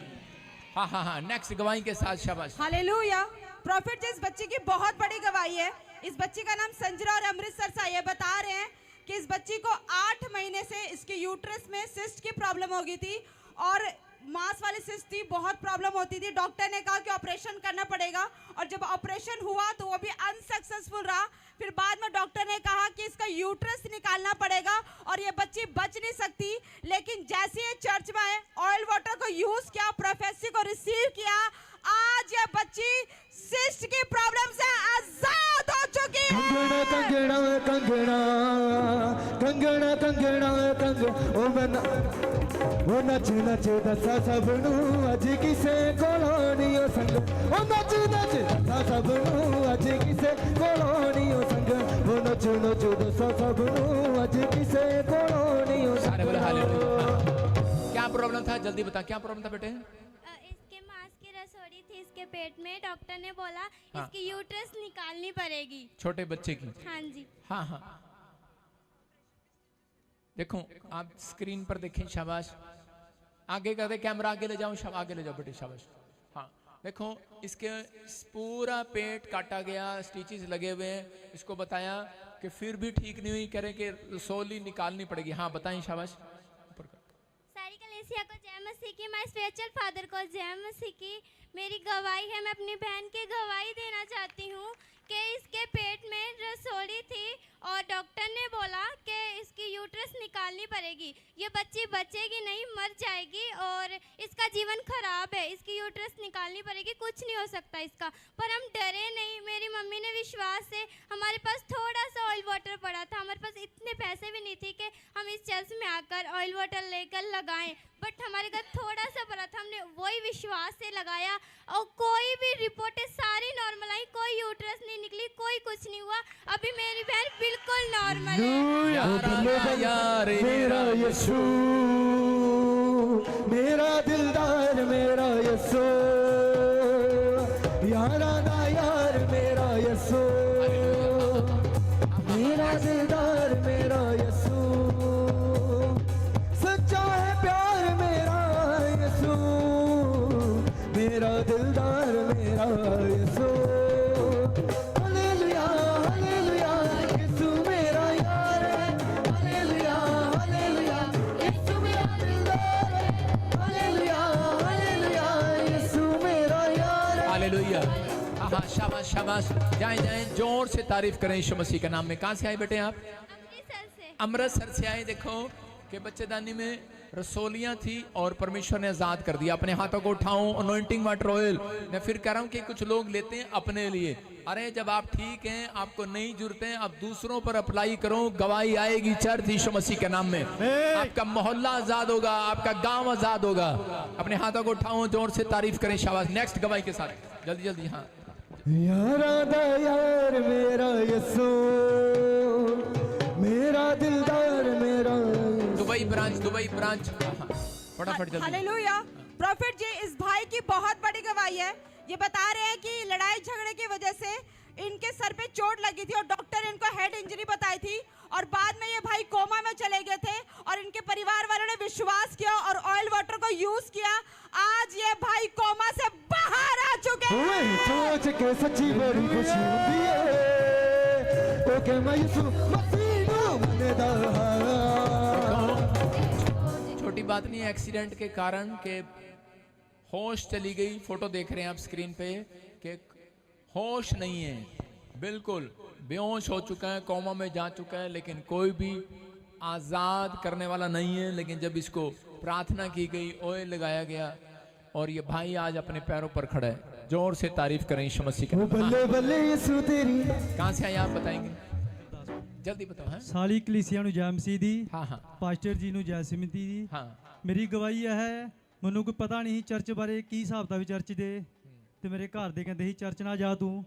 हाँ हाँ हाँ, नेक्स्ट गवाही के साथ, शाबाश। हालेलुया। प्रॉफिट जी, इस बच्चे की बहुत बड़ी गवाही है। इस बच्चे का नाम संजना और अमृतसर से ये बता रहे हैं कि इस बच्ची को 8 महीने से इसके यूट्रस में सिस्ट की प्रॉब्लम हो गई थी और मांस वाली सिस्ट थी, बहुत प्रॉब्लम होती थी। डॉक्टर ने कहा कि ऑपरेशन करना पड़ेगा, और जब ऑपरेशन हुआ तो वो भी अनसक्सेसफुल रहा। फिर बाद में डॉक्टर ने कहा कि इसका यूट्रस निकालना पड़ेगा और ये बच्ची बच नहीं सकती। लेकिन जैसे ये चर्च में आए, ऑयल वाटर को यूज किया, प्रोफेसी को रिसीव किया, आज ये बच्ची सिस्ट की प्रॉब्लम से आजाद हो चुकी है। कंगना कंगना कंगना कंगना कंगना कंगना, ओ नच नच दसा सबनू अज किसे कोलोनियो संग, ओ नच नच दसा सबनू अज किसे कोलोनियो संग, ओ नच नच दसा सबनू अज किसे कोलोनियो सारे बोले हालेलुया। संग। क्या प्रॉब्लम था, जल्दी बता, क्या प्रॉब्लम था बेटे? इसके मांस की रसोड़ी थी इसके पेट में, डॉक्टर ने बोला हाँ। इसकी यूट्रस निकालनी पड़ेगी। छोटे बच्चे की? हाँ जी। हाँ हाँ, देखो आप स्क्रीन पर देखें, शाबाश। आगे कर दे, कैमरा आगे ले जाओ, आगे ले जाओ बेटे, शाबाश। हाँ देखो, इसके पूरा पेट काटा गया, स्टिचेस लगे हुए हैं। इसको बताया कि फिर भी ठीक नहीं हुई, कह रहे कि रसोली निकालनी पड़ेगी। हाँ बताएं, शाबाश। सारी कलेसिया को जय मसीह की, माय स्पिरिचुअल फादर को जय मसीह की। मेरी गवाही है, मैं अपनी बहन की गवाही देना चाहती हूँ कि इसके पेट में रसोली थी और डॉक्टर ने बोला कि इसकी यूट्रस निकालनी पड़ेगी। ये बच्ची बचेगी नहीं, मर जाएगी और इसका जीवन खराब है। इसकी यूट्रस निकालनी पड़ेगी, कुछ नहीं हो सकता इसका। पर हम डरे नहीं, मेरी मम्मी ने विश्वास से, हमारे पास थोड़ा सा ऑयल वाटर पड़ा था, हमारे पास इतने पैसे भी नहीं थे कि हम इस चर्च में आकर ऑयल वाटर लेकर लगाएं, बट हमारे घर थोड़ा सा पड़ा था, हमने वही विश्वास से लगाया और कोई भी रिपोर्टें सारी नॉर्मल आई, कोई यूट्रस नहीं निकली, कोई कुछ नहीं हुआ। अभी मेरी बहन बिल्कुल नॉर्मल है। यार मेरा यीशु, मेरा दिलदार मेरा यीशु, यारा दा यार मेरा यीशु, मेरा दिलदार मेरा यीशु, सच्चा है प्यार मेरा यीशु, मेरा दिलदार मेरा यीशु। हालेलुया हालेलुया, यीशु मेरा यार है। हालेलुया हालेलुया, यीशु शाबाश शाबाश, जाएं जाएं, जोर से तारीफ करें यीशु मसीह के नाम में। कहाँ से आए बेटे आप? अमृतसर से। अमृतसर से आए। देखो कि बच्चेदानी में रसोलियां थी और परमेश्वर ने आजाद कर दिया। अपने हाथों को उठाऊं, अनॉइंटिंग वाटर ऑयल। मैं फिर कह रहा हूं कि कुछ लोग लेते हैं अपने लिए। अरे जब आप ठीक हैं, आपको नहीं जरूरत है, आप दूसरों पर अप्लाई करो, गवाही आएगी चर्च यीशु मसीह के नाम में। आपका मोहल्ला आजाद होगा, आपका गांव आजाद होगा। अपने हाथों को उठाऊं, जोर से तारीफ करें। शाबाश। नेक्स्ट गवाही के साथ जल्दी जल्दी। हाँ यारा दा यार मेरा यीशु, मेरा दिलदार मेरा दुबई ब्रांच। फटाफट जल्दी। हालेलुया। प्रॉफिट जी, इस भाई की बहुत बड़ी गवाही है। ये बता रहे हैं कि लड़ाई झगड़े की वजह से इनके सर पे चोट लगी थी और डॉक्टर ने इनको हेड इंजरी बताई थी और बाद में ये भाई कोमा में चले गए थे और इनके परिवार वालों ने विश्वास किया और ऑयल वाटर को यूज किया। आज ये भाई कोमा से बाहर आ चुके हैं। सोच के सच्ची बड़ी खुशी होती है। ओके मैं यीशु मसीह नु मनदा। छोटी बात नहीं है, एक्सीडेंट के कारण के होश चली गई। फोटो देख रहे हैं आप स्क्रीन पे कि होश नहीं है, बिल्कुल बेहोश हो चुका है, कोमा में जा चुका है, लेकिन कोई भी आजाद करने वाला नहीं है। लेकिन जब इसको प्रार्थना की गई, ऑयल लगाया गया और ये भाई आज अपने पैरों पर खड़ा है। जोर से तारीफ करें यीशु मसीह की। बल्ले बल्ले यीशु तेरी। कहाँ से आए आप बताएंगे? जल्दी बताओ। हाँ साली कलीसिया ਨੂੰ ਜੈ ਮਸੀਹ ਦੀ। हाँ हाँ ਪਾਸਟਰ ਜੀ ਨੂੰ ਜੈ ਸਿਮਤੀ ਦੀ। हाँ ਮੇਰੀ ਗਵਾਹੀ ਇਹ ਹੈ, ਮੈਨੂੰ ਕੋਈ ਪਤਾ ਨਹੀਂ ਚਰਚ ਬਾਰੇ, ਕੀ ਹਿਸਾਬ ਦਾ ਵੀ ਚਰਚ ਦੇ, ਤੇ ਮੇਰੇ ਘਰ ਦੇ ਕਹਿੰਦੇ ਸੀ ਚਰਚ ਨਾ ਜਾ ਤੂੰ,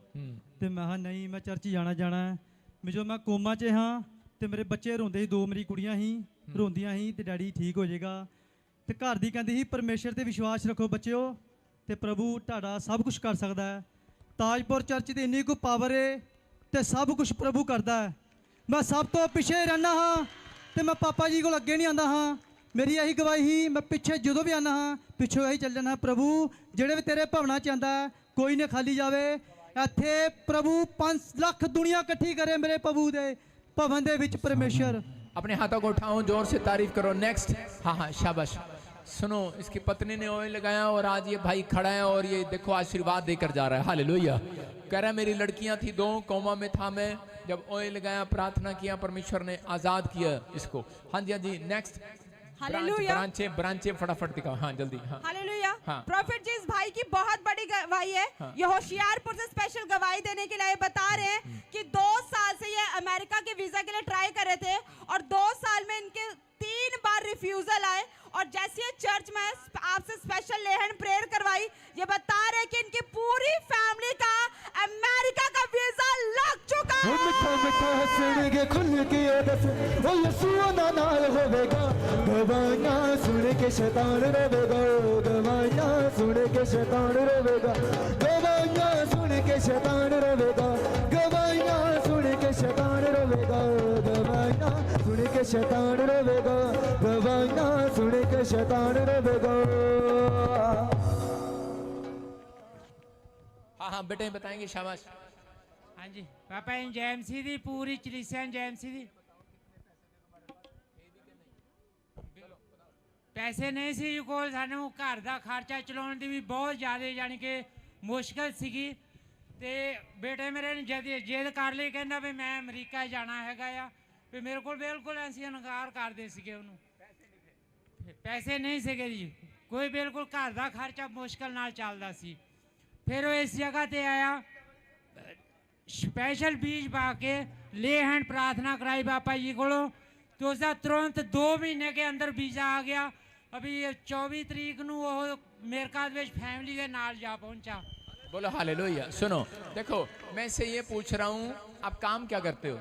ਤੇ ਮੈਂ ਕਿਹਾ ਨਹੀਂ ਮੈਂ ਚਰਚ ਜਾਣਾ ਹੈ। ਜਦੋਂ ਮੈਂ ਕੋਮਾ 'ਚ ਹਾਂ ਤੇ ਮੇਰੇ ਬੱਚੇ ਰੋਂਦੇ ਸੀ, 2 ਮੇਰੀ ਕੁੜੀਆਂ ਸੀ ਰੋਂਦੀਆਂ ਸੀ ਤੇ ਡੈਡੀ ਠੀਕ ਹੋ ਜਾਏਗਾ, ਤੇ ਘਰ ਦੀ ਕਹਿੰਦੀ ਸੀ ਪਰਮੇਸ਼ਰ ਤੇ ਵਿਸ਼ਵਾਸ ਰੱਖੋ ਬੱਚਿਓ ਤੇ ਪ੍ਰਭੂ ਤੁਹਾਡਾ ਸਭ ਕੁਝ ਕਰ ਸਕਦਾ ਹੈ। ਤਾਜਪੁਰ ਚਰਚ ਦੀ ਇੰਨੀ ਕੁ ਪਾਵਰ ਹੈ ਤੇ ਸਭ ਕੁਝ ਪ੍ਰਭੂ ਕਰਦਾ ਹੈ। मैं सब तो पिछे रहना हाँ तो मैं पापा जी को अगे नहीं आता हाँ। मेरी यही गवाही, मैं पिछे जो भी आना हाँ पिछों यही चल जाना। प्रभु जेड़े भी तेरे भवना च आंदा कोई नहीं खाली जावे। इत्थे प्रभु 5 लाख दुनिया इकट्ठी करे मेरे प्रभु दे भवन दे विच परमेश्वर। अपने हाथों को उठाओ, जोर से तारीफ करो। नेक्स्ट। हाँ हाँ शाबाश। सुनो, इसकी पत्नी ने ऑयल लगाया और आज ये भाई खड़ा है और ये देखो आशीर्वाद देकर जा रहा है। हालेलुया। कह रहा है मेरी लड़कियां थी 2, कोमा में था मैं, जब ऑयल लगाया, प्रार्थना किया, परमेश्वर ने आजाद किया इसको। हाँ जी हाँ जी। नेक्स्ट। हालेलुया। ब्रांचे फटाफट दिखाओ। हाँ जल्दी। हाँ हालेलुया। हाँ। प्रॉफिट जी, इस भाई की बहुत बड़ी गवाही है। हाँ। ये होशियारपुर से स्पेशल गवाही देने के लिए बता रहे हैं कि 2 साल से ये अमेरिका के वीजा के लिए ट्राई कर रहे थे और 2 साल में इनके 3 बार रिफ्यूजल आए और जैसे ये चर्च में आपसे स्पेशल लेहन प्रेयर करवाई, ये बता रहे कि इनकी पूरी फैमिली का अमेरिका का वीजा लग चुका है। मिठा मिठा हंसणगे खुल के दस ओ यीशु दा नाल होवेगा। गवाहियां सुन के शैतान रोवेगा। गवाहियां सुन के शैतान रोवेगा। गवाहियां सुन के शैतान रोवेगा। गवाहियां सुन के शैतान रोवेगा। गवाहियां सुन के शैतान रोवेगा। गवाहियां सुन के शैतान रोवेगा। हाँ हाँ बेटे बताएंगे। शाबाश। हाँ जी पापा इन जैमसी दी पूरी कलीसिया जैमसी दी पैसे नहीं सी कोल, सानू घर दा खर्चा चलाउण दी भी बहुत ज़्यादा यानी कि मुश्किल सीगी ते बेटे मेरे ने जिद कर ली, कहना भी मैं अमरीका जाना हैगा आ, भी मेरे को बिल्कुल ऐसी इनकार करते सीगे उन्होंने। पैसे नहीं सीगे जी कोई, बिल्कुल घर दा खर्चा मुश्किल नाल चलदा सी। फिर वो इस जगह ते आया, स्पेशल बीज पा के ले हैंड प्रार्थना कराई पापा जी को, तो उसका तुरंत 2 महीने के अंदर वीजा आ गया। अभी 24 तरीक नू वो अमेरिका में फैमिली के नाल जा पहुंचा। बोलो हालेलुया। सुनो देखो, मैं से ये पूछ रहा हूँ आप काम क्या करते हो?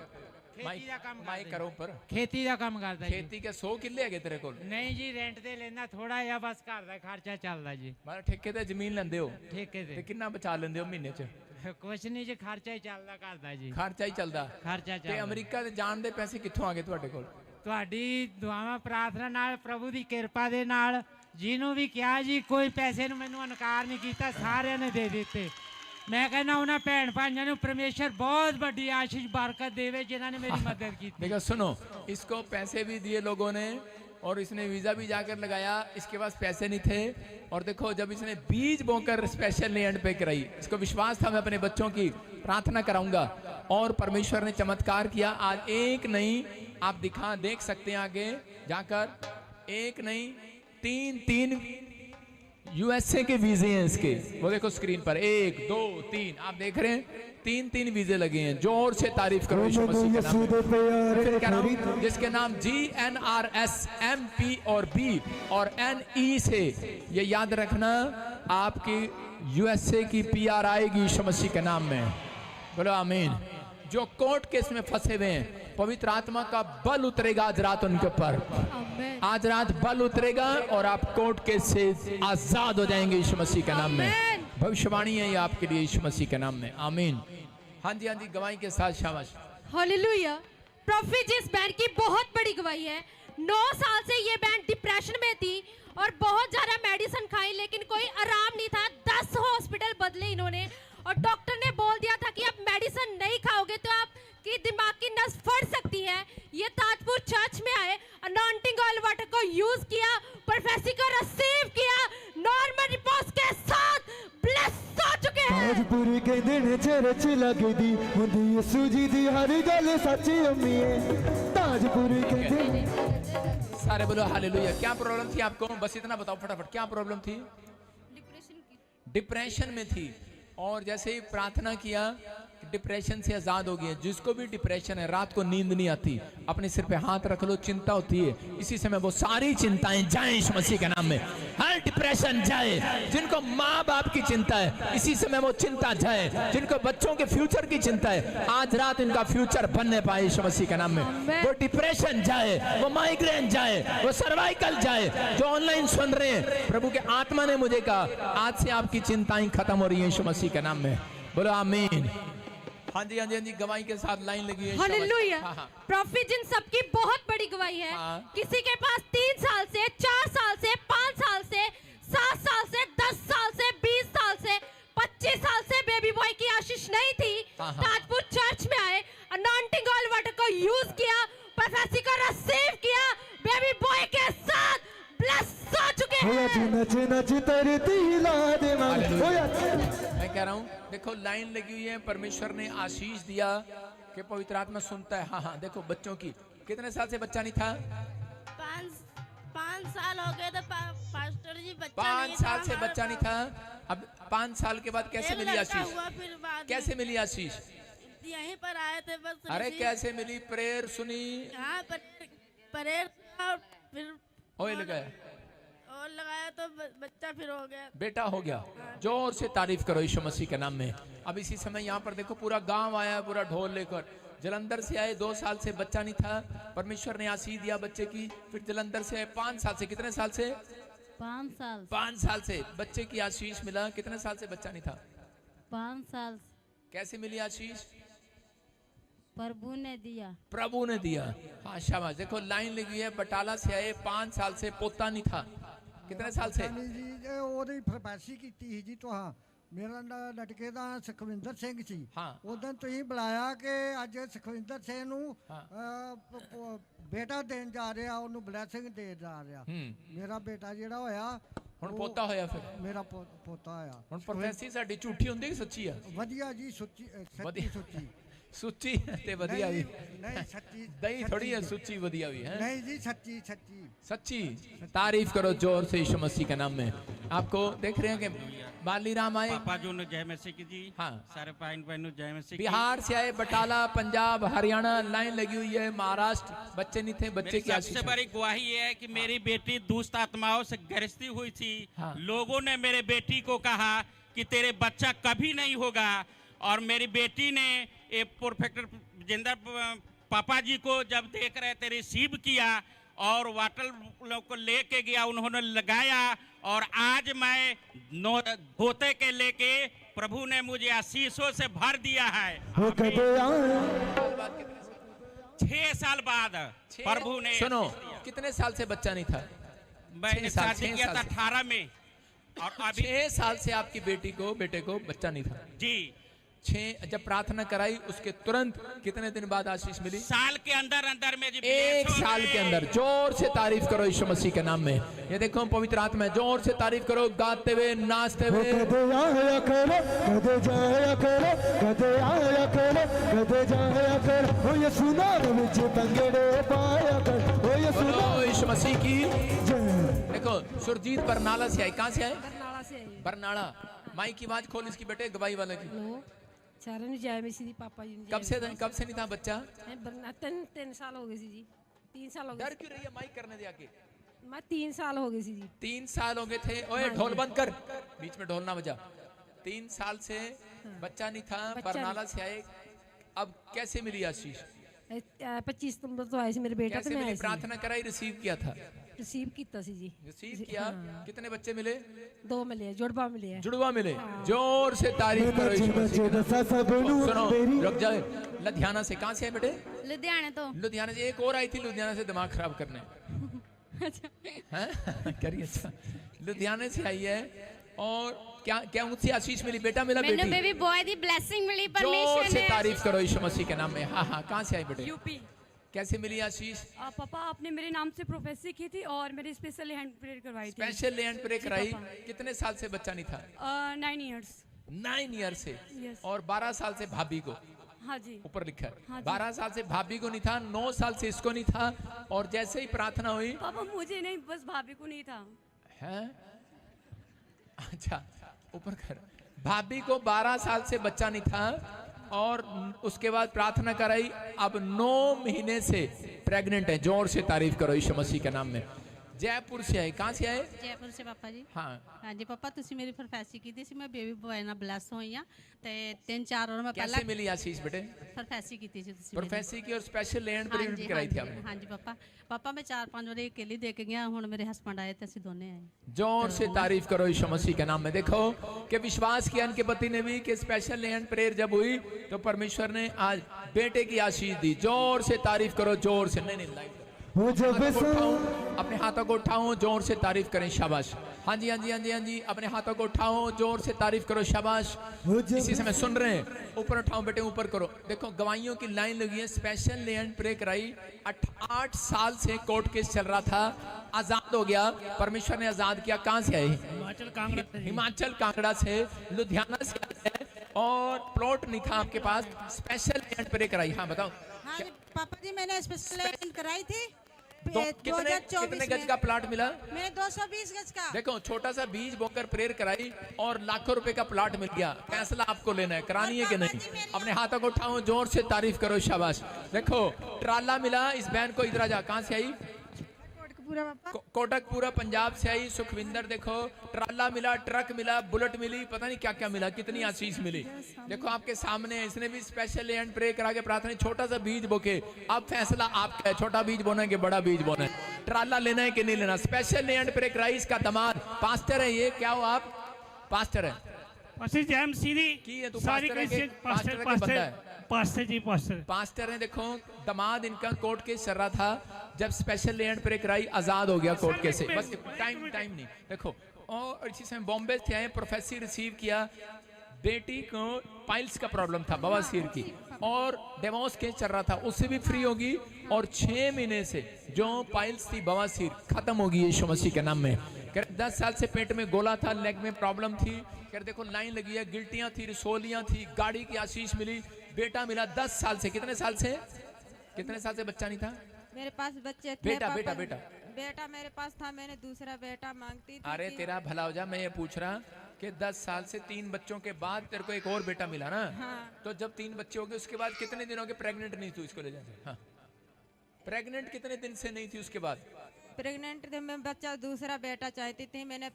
खेती का काम माइक करो ऊपर। खेती का काम करता है। खेती के 100 किले है तेरे को? नहीं जी रेंट ते लेना थोड़ा या बस घर का खर्चा चलदा जी। मतलब ठेके ते जमीन लेंदे हो? ठेके ते। ते कितना बचा लेंदे हो महीने च? कुछ नहीं जी खर्चा ही चलदा घर दा जी। खर्चा ही चलदा। खर्चा ते चलदा। अमेरिका दे जान दे पैसे कित्थों आ गए तुहाडे कोल? ਤੁਹਾਡੀ ਦੁਆਵਾਂ ਪ੍ਰਾਰਥਨਾ ਨਾਲ ਪ੍ਰਭੂ ਦੀ ਕਿਰਪਾ ਦੇ ਨਾਲ ਜਿਹਨੂੰ ਵੀ ਕਿਹਾ ਜੀ ਕੋਈ ਪੈਸੇ ਨੂੰ ਮੈਨੂੰ ਇਨਕਾਰ ਨਹੀਂ ਕੀਤਾ, ਸਾਰਿਆਂ ਨੇ ਦੇ ਦਿੱਤੇ। मैं कहना उन्हें भैन भाइयों ने परमेश्वर बहुत बड़ी आशीष बरकत देवे जिन्होंने मेरी मदद की। देखो सुनो, इसको पैसे भी दिए लोगों ने और इसने वीजा भी जाकर लगाया, इसके पास पैसे नहीं थे, और देखो जब इसने बीज बोकर स्पेशल एंड पे कराई, इसको विश्वास था मैं अपने बच्चों की प्रार्थना कराऊंगा, और परमेश्वर ने चमत्कार किया। आज एक नहीं, आप देख सकते हैं आगे जाकर, एक नहीं तीन यूएसए के वीजे हैं इसके, वो देखो स्क्रीन पर 1 2 3, आप देख रहे हैं 3 वीजे लगे हैं। जोर से तारीफ करो यीशु मसीह के नाम में। फिर कह रहा हूं, जिसके नाम GNRS MP और B और NE से, ये याद रखना आपकी यूएसए की PR आएगी यीशु मसीह के नाम में। बोलो आमीन। जो कोर्ट केस में फंसे हुए हैं, पवित्र आत्मा का बल उतरेगा आज रात उनके ऊपर, आज रात बल उतरेगा और आप कोर्ट केस से आजाद हो जाएंगे यीशु मसीह के नाम में। भविष्यवाणी है ये आपके लिए यीशु मसीह के नाम में। आमीन। हाँ जी गवाही के साथ शाबाश। हालेलुया। प्रॉफिट जी, इस बैंड की बहुत बड़ी गवाही है। 9 साल से ये बैंड डिप्रेशन में थी और बहुत ज्यादा मेडिसिन खाई, लेकिन कोई आराम नहीं था। 10 हॉस्पिटल बदले इन्होंने, और डॉक्टर ने बोल दिया था कि आप मेडिसिन नहीं खाओगे तो आपकी दिमाग की नस फट सकती है। ये ताजपुर चर्च में आए, अनॉइंटिंग ऑयल वाटर को यूज किया, प्रोफेसी को रिसीव किया, नॉर्मल रिपोर्ट्स के साथ ब्लेस हो चुके हैं। ताजपुर के दिन चर्च लगदी हुंदी यसू जी दी हर गल सच्ची अम्मी है। ताजपुर के दिन सारे बोलो हालेलुया। क्या प्रॉब्लम थी आपको, बस इतना बताओ फटाफट, क्या प्रॉब्लम थी? डिप्रेशन में थी, और जैसे ही प्रार्थना किया डिप्रेशन से आजाद हो गए। जिसको भी डिप्रेशन है, रात को नींद नहीं आती, अपने सिर पे हाथ रख लो, चिंता होती है, इसी समय वो सारी चिंताएं जाएं यीशु मसीह के नाम में। हर डिप्रेशन जाए। जिनको माँ बाप की चिंता है, इसी समय वो चिंता जाए। जिनको बच्चों के फ्यूचर की चिंता है, आज रात इनका फ्यूचर बनने पाए यीशु मसीह के नाम में। वो डिप्रेशन जाए, वो माइग्रेन जाए, वो सर्वाइकल जाए। जो ऑनलाइन सुन रहे हैं, प्रभु के आत्मा ने मुझे कहा आज से आपकी चिंताएं खत्म हो रही है यीशु मसीह के नाम में। बोलो आमीन। हाँ जी गवाही के साथ लाइन लगी है। हालेलुया। प्रॉफिट जिन सबकी बहुत बड़ी गवाही है। किसी के पास 3 साल से, 4 साल से, 5 साल से, 7 साल से, 10 साल से, 20 साल से, 25 साल से बेबी बॉय की आशीष नहीं थी। ताजपुर चर्च में आए, अनॉइंटिंग ऑयल वाटर को यूज किया, प्रोफेसी को रिसीव किया, बेबी बॉय के साथ ब्लेस हो चुके हैं। नच नच तरती हिला दे मैं कह रहा हूँ, देखो लाइन लगी हुई है। परमेश्वर ने आशीष दिया कि पवित्र आत्मा सुनता है। हाँ देखो बच्चों की, कितने साल से बच्चा नहीं था? 5 साल हो गए तो पास्टर जी बच्चा 5 साल से बच्चा नहीं था। अब 5 साल के बाद कैसे मिली आशीष? कैसे मिली आशीष? यहीं पर आए थे बस। अरे कैसे मिली? प्रेयर सुनी, हाँ प्रेयर, फिर ऑयल लगाया, और लगाया तो बच्चा फिर हो गया, बेटा हो गया। जोर से तारीफ करो यीशु मसीह के नाम में। अब इसी समय यहाँ पर देखो पूरा गांव आया, पूरा ढोल लेकर। जलंधर से आए, 2 साल से बच्चा नहीं था, परमेश्वर ने आशीष दिया बच्चे की। फिर जलंधर से आए 5 साल से, कितने साल से? 5 साल से बच्चे की आशीष मिला। कितने साल से बच्चा नहीं था? 5 साल। कैसे मिली आशीष? प्रभु ने दिया। प्रभु ने दिया। हाँ शाबाश। देखो लाइन लगी है, बटाला से आए, 5 साल से पोता नहीं था। कितने साल से? ਉਹਦੀ ਫਰਮਾਇਸ਼ੀ ਕੀਤੀ ਸੀ ਜੀ। तो हाँ मेरा लटके ਦਾ ਸੁਖਵਿੰਦਰ ਸਿੰਘ ਸੀ। ਉਦੋਂ ਤੁਸੀਂ ਬੁਲਾਇਆ ਕਿ ਅੱਜ ਸੁਖਵਿੰਦਰ ਸਿੰਘ ਨੂੰ ਬੇਟਾ ਦੇਣ ਜਾ ਰਿਹਾ, ਉਹਨੂੰ ਬਲੇਸਿੰਗ ਦੇਣ ਜਾ ਰਿਹਾ। ਮੇਰਾ ਬੇਟਾ ਜਿਹੜਾ ਹੋਇਆ ਹੁਣ ਪੋਤਾ ਹੋਇਆ। ਫਿਰ ਮੇਰਾ ਪੋਤਾ ਹੋਇਆ। ਹੁਣ ਪ੍ਰੋਫੈਸੀ ਸਾਡੀ ਝੂਠੀ ਹੁੰਦੀ ਕਿ ਸੱਚੀ ਆ? ਵਧੀਆ ਜੀ, ਸੱਚੀ ਸੁੱਚੀ ਸੁੱਚੀ ਤੇ ਵਧੀਆ ਵੀ नहीं सच्ची दही थोड़ी है, सुच्ची वधिया भी है। नहीं जी, सच्ची सच्ची सच्ची। तारीफ करो जोर से यीशु मसीह के नाम में। आपको देख रहे हैं कि बाली राम आए, पापा जो ने जय मसीह की जी। हाँ सारे पाइन बहनों जय मसीह। बिहार से आए, बटाला, पंजाब, हरियाणा, लाइन लगी हुई है। महाराष्ट्र बच्चे नहीं थे, बच्चे की सबसे बड़ी गवाही ये है कि मेरी बेटी दुष्ट आत्माओं से ग्रस्ती हुई थी। लोगों ने मेरे बेटी को कहा कि तेरे बच्चा कभी नहीं होगा, और मेरी बेटी ने ये प्रोफेसर जिंदर पापा जी को जब देख रहे थे रिसीव किया और वाटर को लेके गया, उन्होंने लगाया, और आज मैं धोते के लेके प्रभु ने मुझे आशीषों से भर दिया है। 6 साल बाद प्रभु ने। सुनो, कितने साल से बच्चा नहीं था? मैंने शादी किया था 18 में, और अभी 6 साल से आपकी बेटे को बच्चा नहीं था जी। जब प्रार्थना कराई उसके तुरंत कितने दिन बाद आशीष मिली? साल के अंदर अंदर में जी 1 साल के अंदर। जोर से तारीफ करो यीशु मसीह के नाम में। ये देखो पवित्र आत्मा, जोर से तारीफ करो, गाते हुए, नाचते हुए। कदे आया करो, कदे जाया करो, कदे आया करो, कदे जाया करो, ओ ये सुना विच पंगड़े पाया कर, ओ ये सुना यीशु मसीह की। देखो सुरजीत बरनाला से आई। कहाँ से आए? बरनाला से आई। बरनाला। माई की आवाज खोल इसकी बेटे, गवाही वाले की। चारण जय मसीह दी पापा जी। कब से नहीं था बच्चा? तीन साल हो गए सी जी। 3 साल हो गए। डर क्यों रही है? माइक करने दे आके। मैं 3 साल हो गए सी जी। 3 साल हो गए थे। ओए ढोल बंद कर, बीच में ढोल ना बजा। 3 साल से बच्चा नहीं था, बरनाला से आए। अब कैसे मिली आशीष? 25 सितंबर तो आए सी मेरे बेटा। कैसे मिली? प्रार्थना कराई, रिसीव किया था। रिसीव किया सी जी। रिसीव किया। कितने बच्चे मिले? 2 मिले, जुड़वा मिले। जुड़वा मिले। जोर से तारीफ करो यीशु मसीह। सुनो, रुक जाए। लुधियाना से। कहाँ से है बेटे? लुधियाना। तो लुधियाना से एक और आई थी लुधियाना से दिमाग खराब करने। करिए। अच्छा, लुधियाना से आई है। और क्या क्या मुझसे आशीष मिली? बेटा मिला? मैंने बेबी बॉय दी ब्लेसिंग मिली परमेश्वर ने। जोर से तारीफ करो यीशु मसीह के नाम में। हाँ हाँ, कहाँ से आई बेटे? यूपी। कैसे मिली आशीष? पापा आपने मेरे नाम से प्रोफेसी की थी और मेरी स्पेशल हैंड प्रेयर करवाई थी। स्पेशल हैंड प्रेयर कराई। कितने साल से बच्चा नहीं था? 9 इयर्स। 9 ईयर से। और 12 साल से भाभी को। हाँ जी। ऊपर लिखा है। हाँ जी। 12 साल से भाभी को नहीं था, 9 साल से इसको नहीं था। और जैसे ही प्रार्थना हुई। पापा मुझे नहीं, बस भाभी को नहीं था। है? अच्छा, ऊपर कर। भाभी को 12 साल से बच्चा नहीं था और उसके बाद प्रार्थना कराई, अब 9 महीने से प्रेग्नेंट है। जोर से तारीफ करो यीशु मसीह के नाम में। जयपुर से आए। कहाँ से आए? जयपुर से पापा जी। हाँ हाँ जी पापा, तुसी मेरी प्रोफेसी की थी, मैं बेबी बॉय ना ब्लेस होई हां ते 3-4 और मैं कैसे मिली आशीष बेटे? प्रोफेसी की थी तुसी। प्रोफेसी की और स्पेशल लैंड प्रेयर भी कराई थी आपने? हाँ जी पापा। पापा मैं 4-5 बार अकेली दे के गया, हुन मेरे हस्बैंड आए थे, ਅਸੀਂ दोनों आए। जोर से तारीफ करो यीशु मसीह के नाम में। देखो कि विश्वास किया इनके पति ने भी कि स्पेशल लैंड प्रेयर जब हुई तो परमेश्वर ने आज बेटे की आशीष दी। जोर से तारीफ करो, जोर से। नहीं अपने हाथों को उठाओ, जोर से तारीफ करें। शाबाश। हाँ जी, हाँ जी, हाँ जी, हाँ जी। अपने हाथों को उठाओ, जोर से तारीफ करो। शाबाश। इसी समय सुन रहे हैं, ऊपर उठाओ बेटे, ऊपर करो। देखो गवाहियों की लाइन लगी है। स्पेशल लैंड प्रे कराई। 8 साल से कोर्ट केस चल रहा था, आजाद हो गया। परमेश्वर ने आजाद किया। कहाँ से आए? हिमाचल कांगड़ा से। लुधियाना से आए और प्लॉट नहीं था आपके पास, स्पेशल लैंड प्रे कराई। हाँ बताओ। हाँ जी पापा जी, मैंने स्पेशल लैंड कराई थी। कितने गज का प्लाट मिला? मैंने 220 गज का। देखो छोटा सा बीज बोकर प्रेयर कराई और लाखों रुपए का प्लाट मिल गया। फैसला आपको लेना है, करानी है कि नहीं। अपने हाथों को उठाओ, जोर से तारीफ करो। शाबाश। देखो ट्राला मिला इस बहन को। इधर आ जा। कहाँ से आई? कोटकपुरा पंजाब से आई सुखविंदर। देखो ट्राला मिला, ट्रक मिला, बुलेट मिली, पता नहीं क्या क्या मिला, कितनी आशीष मिली। देखो आपके सामने इसने भी स्पेशल लैंड प्रे करा के प्रार्थना। छोटा सा बीज बोके, अब फैसला आपका है, छोटा बीज बोना है कि बड़ा बीज बोना है, ट्राला लेना है कि नहीं लेना। स्पेशल लैंड प्रे कराई। इसका दामाद पास्टर है। ये क्या हो आप? पास्टर है। पास्टर है। देखो दामाद इनका कोर्ट केस चल रहा था, जब स्पेशल लैंड प्रे कराई आजाद हो गया कोर्ट केस से। बस टाइम नहीं। देखो और इसी समय बॉम्बे से आए, प्रोफेसी रिसीव किया। बेटी को पाइल्स का प्रॉब्लम था, बवासीर की, और डिवोर्स केस चल रहा था, उससे भी फ्री होगी। और 6 महीने से जो पाइल्स थी, बवासीर, खत्म होगी यीशु मसीह के नाम में। 10 साल से पेट में गोला था, लेग में प्रॉब्लम थी। देखो लाइन लगी है, गिल्टियां थी, रसोलियां थी, गाड़ी की आशीष मिली, बेटा मिला। 10 साल से। कितने साल से बच्चा नहीं था? मेरे पास बच्चे थे। बेटा मेरे पास था, मैंने दूसरा बेटा मांगती थी। अरे तेरा भला हो जा, मैं ये पूछ रहा कि 10 साल से 3 बच्चों के बाद तेरे को एक और बेटा मिला ना। हाँ। तो जब 3 बच्चे हो गए उसके बाद कितने दिनों के प्रेग्नेंट नहीं थी? इसको ले जाते। हाँ। प्रेग्नेंट कितने दिन से नहीं थी उसके बाद? प्रेग्नेंट थे मैं, बच्चा दूसरा बेटा चाहती थी मैंने।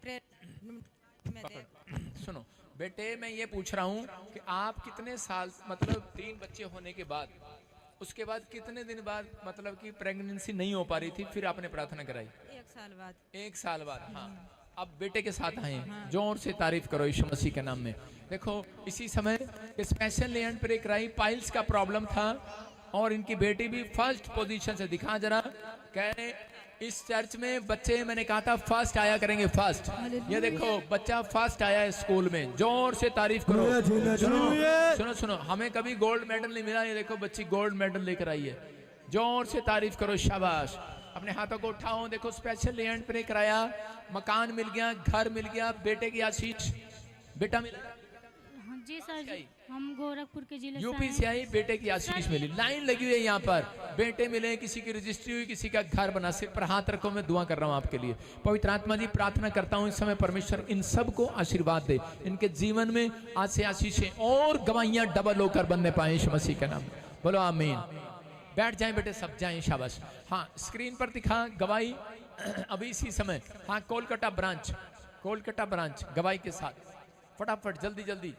सुनो बेटे, मैं ये पूछ रहा हूँ कि आप कितने साल, मतलब 3 बच्चे होने के बाद, उसके बाद कितने दिन बाद मतलब कि प्रेगनेंसी नहीं हो पा रही थी, फिर आपने प्रार्थना कराई? 1 साल बाद। 1 साल बाद। हाँ। अब बेटे के साथ आए। जोर से तारीफ करो यीशु मसीह के नाम में। देखो इसी समय स्पेशल लैंड प्रे कराई। पाइल्स का प्रॉब्लम था और इनकी बेटी भी फर्स्ट पोजीशन से। दिखा जरा। कह इस चर्च में बच्चे, मैंने कहा था फर्स्ट आया करेंगे, फर्स्ट। ये देखो बच्चा फर्स्ट आया है स्कूल में, जोर से तारीफ करो। सुनो सुनो, हमें कभी गोल्ड मेडल नहीं मिला, ये देखो बच्ची गोल्ड मेडल लेकर आई है, जोर से तारीफ करो, शाबाश। अपने हाथों को उठाओ, देखो स्पेशल हैंड प्रे कराया, मकान मिल गया, घर मिल गया, बेटे की आशीष, बेटा मिला। जी सर जी, हम गोरखपुर के जिले यूपी से आई, बेटे की आशीष मिली। लाइन लगी हुई है यहाँ पर, बेटे मिले, किसी की रजिस्ट्री हुई, किसी का घर बना। सिर पर हाथ रखो, मैं दुआ कर रहा हूँ आपके लिए। पवित्र आत्मा जी, प्रार्थना करता हूँ इस समय परमेश्वर इन सब को आशीर्वाद दे, इनके जीवन में आज से आशीषें और गवाहियां डबल होकर बनने पाए यीशु मसीह के नाम में। बोलो आमीन। बैठ जाएं बेटे, सब जाएं, शाबाश। हाँ, स्क्रीन पर दिखा गवाही अभी इसी समय। हाँ, कोलकाता ब्रांच, कोलकाता ब्रांच गवाही के साथ, फटाफट जल्दी जल्दी।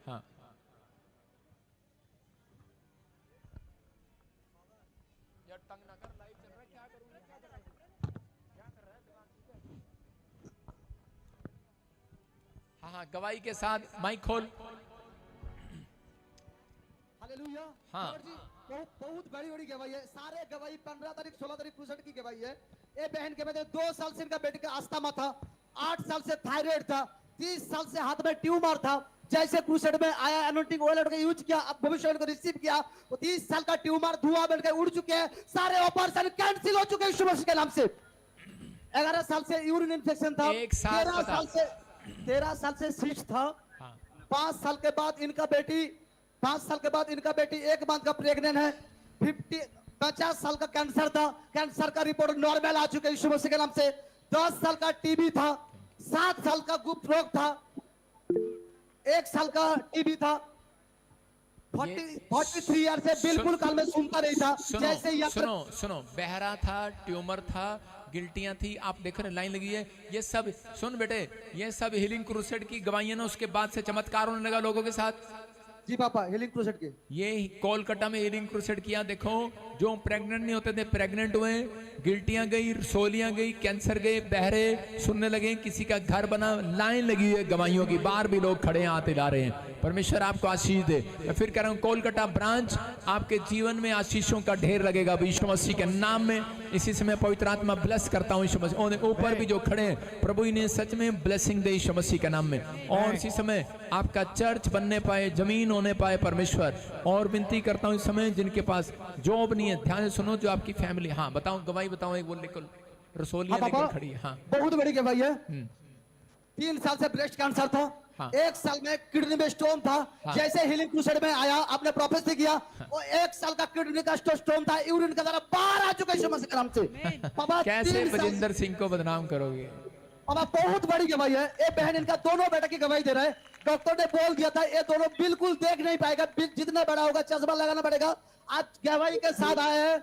हाँ, हाँ, गवाही के साथ माइक खोल। हालेलुया। हाँ, बहुत बड़ी गवाही है। सारे गवाही 15 तारीख 16 तारीख क्रूसेड की गवाही है। ये बहन के बेटे 2 साल से इनका बेटे का अस्थमा था, 8 साल से थायराइड था, 30 साल से हाथ में ट्यूमर था। जैसे क्रूसेड में आया, एनोइंटिंग ऑयल का यूज किया, अब भविष्य को रिसीव किया, वो 30 साल का ट्यूमर धुआं बन के उड़ चुके हैं, सारे ऑपरेशन कैंसिल हो चुके हैं यीशु मसीह के नाम से। 11 साल से यूरिन इन्फेक्शन था, 13 साल से सिस्ट था। 5 साल के बाद इनका बेटी 1 मंथ का प्रेग्नेंट है। 50 साल का कैंसर था, कैंसर का रिपोर्ट नॉर्मल आ चुके यीशु मसीह के नाम से। 10 साल का टीबी था, 7 साल का गुप्त रोग था, 1 साल का टीबी था, 43 ईयर से बिल्कुल काल में सुनता नहीं था। जैसे सुनो, बहरा था, ट्यूमर था, गिल्टियां थी, आप देख रहे लाइन लगी है। ये सब सुन बेटे, ये सब हीलिंग क्रूसेड की गवाहियां, उसके बाद से चमत्कार होने लगा लोगों के साथ। जी पापा, हीलिंग क्रूसेड के ये कोलकाता में हीलिंग क्रूसेड किया। देखो, जो प्रेग्नेंट नहीं होते थे प्रेग्नेंट हुए, गिल्टियां गई, रसोलियां गई, कैंसर गए, बहरे सुनने लगे, किसी का घर बना। लाइन लगी है गवाहियों की, बाहर भी लोग खड़े हाथ हिला रहे हैं। परमेश्वर आपको आशीष दे। मैं फिर कह रहा हूँ, कोलकाता ब्रांच, आपके जीवन में आशीषों का ढेर लगेगा यीशु मसीह के नाम में। इसी समय पवित्र आत्मा ब्लेस करता हूँ यीशु मसीह। ऊपर भी जो खड़े हैं, प्रभु इन्हें सच में ब्लेसिंग दे यीशु मसीह के नाम में। और इसी समय आपका चर्च बनने पाए, जमीन होने पाए परमेश्वर। और विनती करता हूँ इस समय जिनके पास जॉब नहीं है, ध्यान से सुनो, जो आपकी फैमिली। हाँ बताओ, गवाही बताओ, एक बोल निकल रसोलियां लेकर खड़ी है। हाँ, बहुत बड़ी गवाही है। 3 साल से ब्रेस्ट कैंसर था, 1 साल में किडनी में स्टोन था। जैसे हीलिंग क्रूसेड में आया, आपने प्रोफेसी किया, वो 1 साल का किडनी का स्टोन था, यूरिन का जरा बाहर आ चुका यीशु मसीह के नाम से। पापा, कैसे बजिंदर सिंह को बदनाम करोगे? पापा, बहुत बड़ी गवाही है। ये बहन इनका दोनों बेटे की गवाही दे रहे हैं। डॉक्टर ने बोल दिया था ये दोनों बिल्कुल देख नहीं पाएगा, जितना बड़ा होगा चश्मा लगाना पड़ेगा। आज गवाही के साथ आए हैं।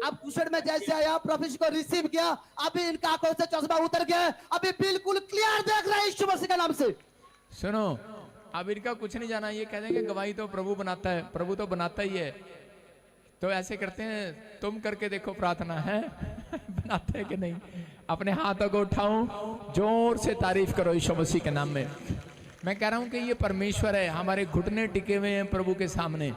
अब क्रूसेड में जैसे आया, प्रोफेसी को रिसीव किया, अभी इनका आंखों से चश्मा उतर गया, अभी बिल्कुल क्लियर देख रहे हैं यीशु मसीह के नाम से। सुनो, अब इनका कुछ नहीं जाना, ये कह देंगे गवाही तो प्रभु बनाता है, प्रभु तो बनाता ही है। तो ऐसे करते हैं, तुम करके देखो प्रार्थना है बनाते हैं कि नहीं। अपने हाथों को उठाओ, जोर से तारीफ करो यीशु मसीह के नाम में। मैं कह रहा हूं कि ये परमेश्वर है, हमारे घुटने टिके हुए हैं प्रभु के सामने,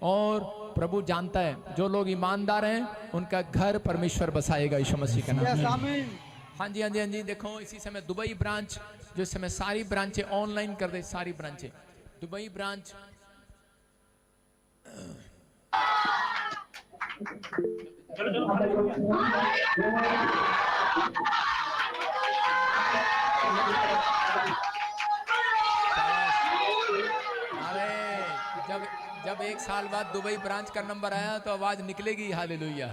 और प्रभु जानता है जो लोग ईमानदार हैं उनका घर परमेश्वर बसाएगा यीशु मसीह के नाम में। हाँ जी, हाँ जी, हाँ जी। देखो, इसी समय दुबई ब्रांच, जो इस समय सारी ब्रांचें ऑनलाइन कर दे, सारी ब्रांचें। दुबई ब्रांच जब 1 साल बाद दुबई ब्रांच का नंबर आया तो आवाज निकलेगी हालेलुया।